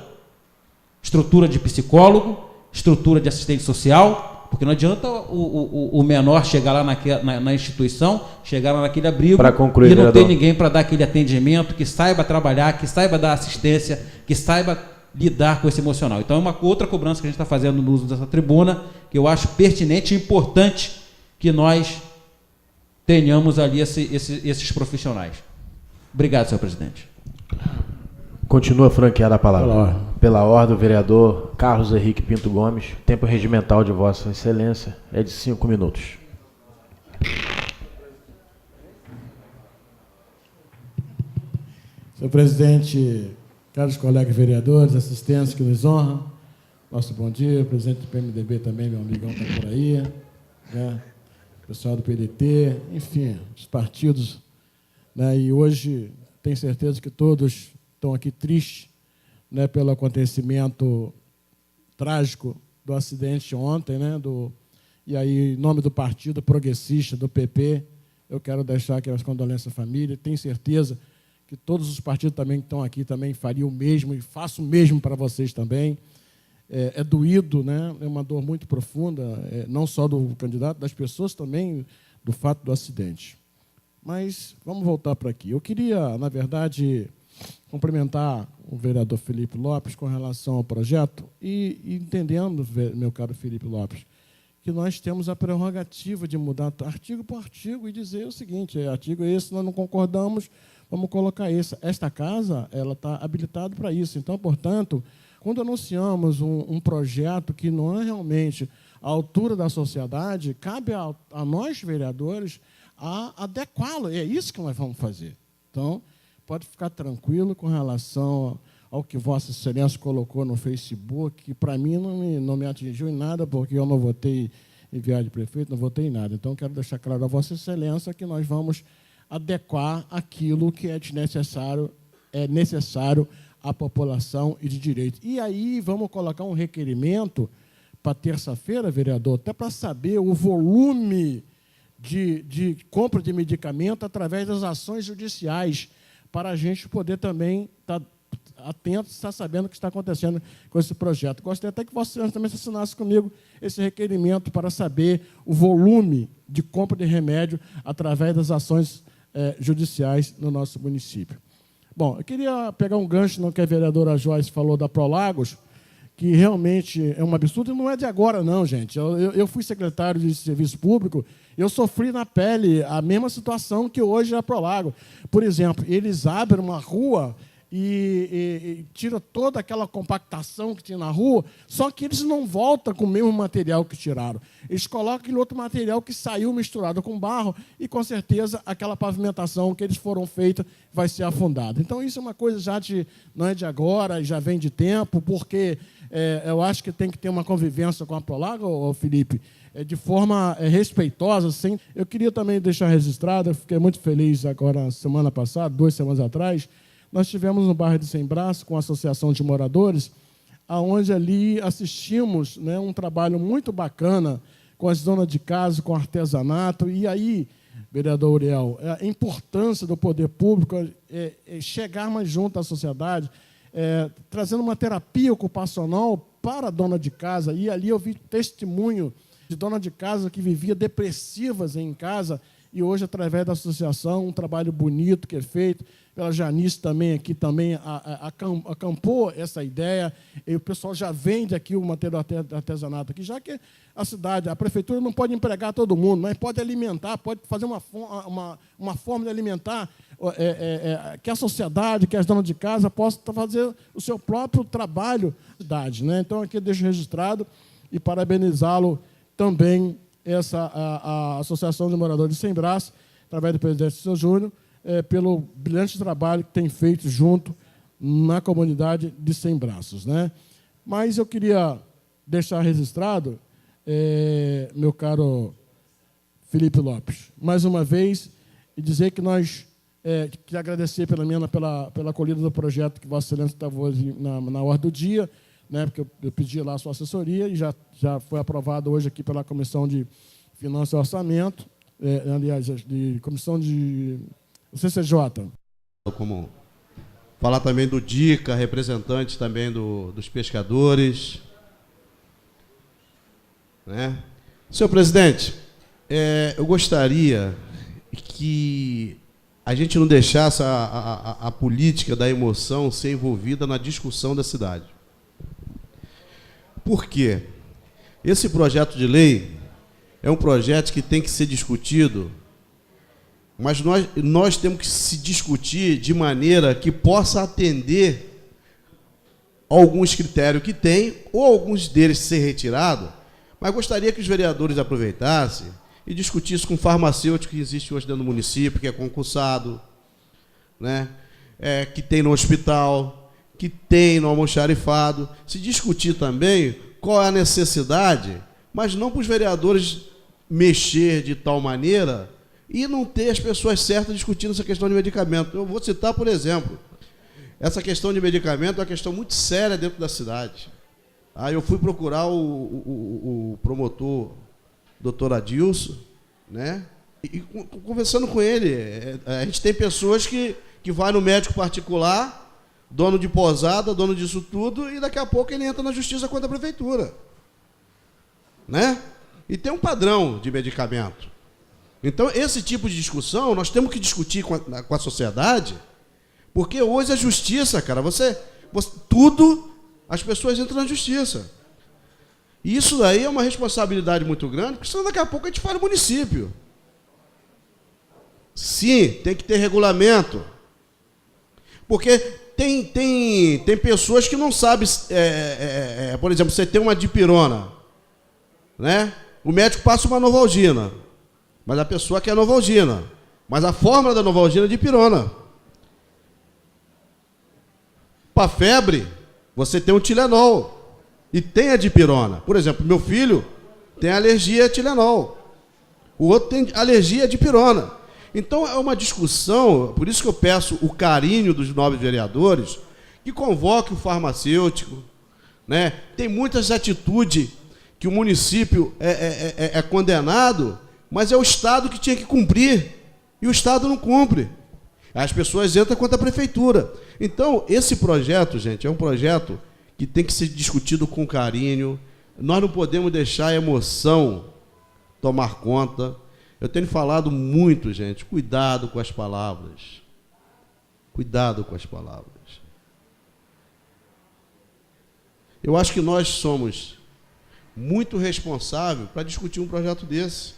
de psicólogo, estrutura de assistente social, porque não adianta o menor chegar lá na instituição, chegar lá naquele abrigo concluir, e não vereador, ter ninguém para dar aquele atendimento, que saiba trabalhar, que saiba dar assistência, que saiba lidar com esse emocional. Então é uma outra cobrança que a gente está fazendo no uso dessa tribuna, que eu acho pertinente e importante que nós tenhamos ali esses profissionais. Obrigado, senhor presidente. Continua franqueada a palavra. Pela ordem, o vereador Carlos Henrique Pinto Gomes. Tempo regimental de Vossa Excelência é de 5 minutos. Senhor presidente, caros colegas vereadores, assistentes que nos honram, nosso bom dia, o presidente do PMDB também, meu amigão está por aí, né? O pessoal do PDT, enfim, os partidos, né? E hoje tenho certeza que todos estão aqui tristes, né, pelo acontecimento trágico do acidente ontem, né? E aí, em nome do Partido Progressista, do PP, eu quero deixar aqui as condolências à família. Tenho certeza que todos os partidos também que estão aqui também fariam o mesmo, e faço o mesmo para vocês também. É doído, né? É uma dor muito profunda, não só do candidato, das pessoas também, do fato do acidente. Mas vamos voltar para aqui. Eu queria, na verdade, cumprimentar o vereador Felipe Lopes com relação ao projeto e entendendo, meu caro Felipe Lopes, que nós temos a prerrogativa de mudar artigo por artigo e dizer o seguinte: artigo esse nós não concordamos, vamos colocar esse. Esta casa ela está habilitada para isso. Então, portanto, quando anunciamos um projeto que não é realmente à altura da sociedade, cabe a nós, vereadores, a adequá-lo. É isso que nós vamos fazer. Então, pode ficar tranquilo com relação ao que Vossa Excelência colocou no Facebook, que para mim não me atingiu em nada, porque eu não votei em viagem de prefeito, não votei em nada. Então, quero deixar claro a Vossa Excelência que nós vamos adequar aquilo que é necessário à população e de direito. E aí vamos colocar um requerimento para terça-feira, vereador, até para saber o volume de compra de medicamento através das ações judiciais, para a gente poder também estar atento, estar sabendo o que está acontecendo com esse projeto. Gostaria até que Vossa Excelência também assinasse comigo esse requerimento para saber o volume de compra de remédio através das ações judiciais no nosso município. Bom, eu queria pegar um gancho no que a vereadora Joyce falou da Prolagos, que realmente é um absurdo, e não é de agora, não, gente. Eu fui secretário de Serviço Público, eu sofri na pele a mesma situação que hoje é a Prolago. Por exemplo, eles abrem uma rua e tiram toda aquela compactação que tinha na rua, só que eles não voltam com o mesmo material que tiraram. Eles colocam aquele outro material que saiu misturado com barro e, com certeza, aquela pavimentação que eles foram feitas vai ser afundada. Então, isso é uma coisa não é de agora, já vem de tempo, porque eu acho que tem que ter uma convivência com a Prolago, Felipe, de forma respeitosa. Assim. Eu queria também deixar registrado, eu fiquei muito feliz agora, semana passada, 2 semanas atrás, nós tivemos no bairro de Sem Braço, com a Associação de Moradores, onde ali assistimos, né, um trabalho muito bacana com as donas de casa, com artesanato. E aí, vereador Uriel, a importância do poder público chegar mais junto à sociedade, trazendo uma terapia ocupacional para a dona de casa. E ali eu vi testemunho de dona de casa que vivia depressivas em casa, e hoje, através da associação, um trabalho bonito que é feito pela Janice também, aqui também acampou essa ideia, e o pessoal já vende aqui o material de artesanato aqui, já que a prefeitura não pode empregar todo mundo, mas pode alimentar, pode fazer uma forma de alimentar, que a sociedade, que as donas de casa possam fazer o seu próprio trabalho de idade, né? Então, aqui eu deixo registrado e parabenizá-lo também, a Associação de Moradores de Sem Braço, através do presidente Seu Júnior, pelo brilhante trabalho que tem feito junto na comunidade de Sem Braços, né? Mas eu queria deixar registrado, meu caro Felipe Lopes, mais uma vez, e dizer que nós que agradecer pela acolhida do projeto que Vossa Excelência estava hoje na ordem do dia, né, porque eu pedi lá a sua assessoria e já foi aprovado hoje aqui pela Comissão de Finanças e Orçamento, aliás, de Comissão de CCJ. Como falar também do DICA, representante também dos pescadores. Né? Senhor presidente, eu gostaria que a gente não deixasse a política da emoção ser envolvida na discussão da cidade. Por quê? Esse projeto de lei é um projeto que tem que ser discutido, mas nós temos que se discutir de maneira que possa atender alguns critérios que tem, ou alguns deles ser retirados, mas gostaria que os vereadores aproveitassem e discutissem com o farmacêutico que existe hoje dentro do município, que é concursado, né? Que tem no hospital, que tem no almoxarifado, se discutir também qual é a necessidade, mas não para os vereadores mexer de tal maneira e não ter as pessoas certas discutindo essa questão de medicamento. Eu vou citar, por exemplo, essa questão de medicamento é uma questão muito séria dentro da cidade. Aí eu fui procurar o promotor, doutor Adilson, né? E conversando com ele, a gente tem pessoas que vai no médico particular, dono de posada, dono disso tudo, e daqui a pouco ele entra na justiça contra a prefeitura. Né? E tem um padrão de medicamento. Então, esse tipo de discussão, nós temos que discutir com a sociedade, porque hoje a justiça, cara, tudo, as pessoas entram na justiça. E isso daí é uma responsabilidade muito grande, porque senão daqui a pouco a gente faz no município. Sim, tem que ter regulamento. Porque tem pessoas que não sabem, por exemplo, você tem uma dipirona, né? O médico passa uma Novalgina, mas a pessoa quer Novalgina, mas a fórmula da Novalgina é dipirona. Para febre, você tem o Tilenol e tem a dipirona. Por exemplo, meu filho tem alergia a Tilenol, o outro tem alergia a dipirona. Então, é uma discussão, por isso que eu peço o carinho dos nobres vereadores, que convoque o farmacêutico, né? Tem muitas atitudes que o município é condenado, mas é o Estado que tinha que cumprir, e o Estado não cumpre. As pessoas entram contra a prefeitura. Então, esse projeto, gente, é um projeto que tem que ser discutido com carinho. Nós não podemos deixar a emoção tomar conta. Eu tenho falado muito, gente, cuidado com as palavras. Cuidado com as palavras. Eu acho que nós somos muito responsáveis para discutir um projeto desse.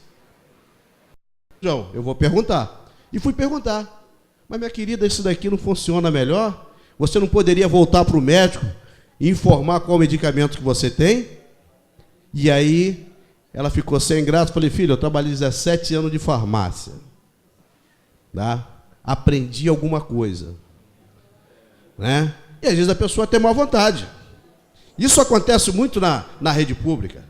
João, eu vou perguntar. E fui perguntar. Mas, minha querida, isso daqui não funciona melhor? Você não poderia voltar para o médico e informar qual medicamento que você tem? E aí, ela ficou sem graça. Falei, filho, eu trabalhei 17 anos de farmácia. Tá? Aprendi alguma coisa. Né? E às vezes a pessoa tem má vontade. Isso acontece muito na rede pública.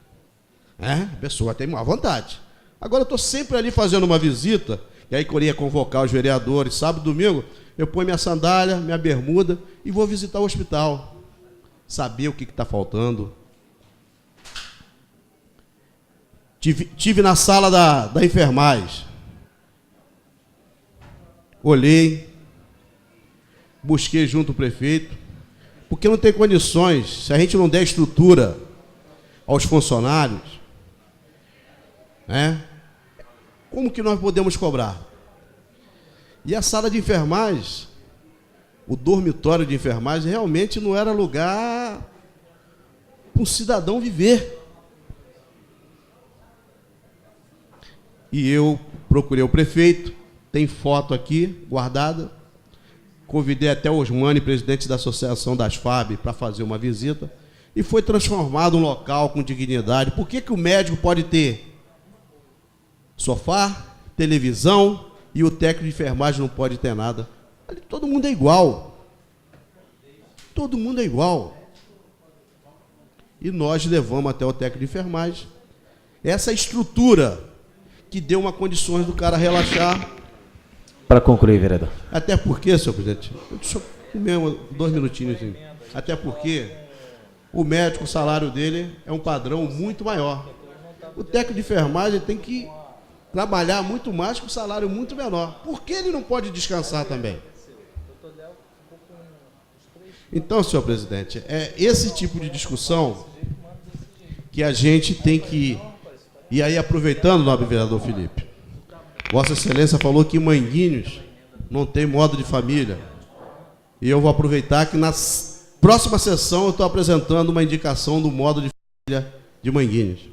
Né? A pessoa tem má vontade. Agora eu estou sempre ali fazendo uma visita, e aí que eu ia convocar os vereadores, sábado, domingo, eu ponho minha sandália, minha bermuda e vou visitar o hospital. Saber o que está faltando. Tive na sala da enfermagem. Olhei, busquei junto o prefeito, porque não tem condições, se a gente não der estrutura aos funcionários, né? Como que nós podemos cobrar? E a sala de enfermagem, o dormitório de enfermagem, realmente não era lugar para um cidadão viver. E eu procurei o prefeito, tem foto aqui guardada, convidei até o Osmani, presidente da Associação das FAB, para fazer uma visita, e foi transformado um local com dignidade. Por que o médico pode ter sofá, televisão, e o técnico de enfermagem não pode ter nada? Ali todo mundo é igual. Todo mundo é igual. e nós levamos até o técnico de enfermagem essa estrutura que deu uma condições do cara relaxar. Para concluir, vereador. Até porque, senhor presidente, deixa eu comer 2 minutinhos. Assim. Até porque o médico, o salário dele é um padrão muito maior. O técnico de enfermagem tem que trabalhar muito mais com um salário muito menor. Por que ele não pode descansar também? Então, senhor presidente, é esse tipo de discussão que a gente tem que... E aí, aproveitando, nobre vereador Felipe, Vossa Excelência falou que em Manguinhos não tem modo de família. E eu vou aproveitar que na próxima sessão eu estou apresentando uma indicação do modo de família de Manguinhos.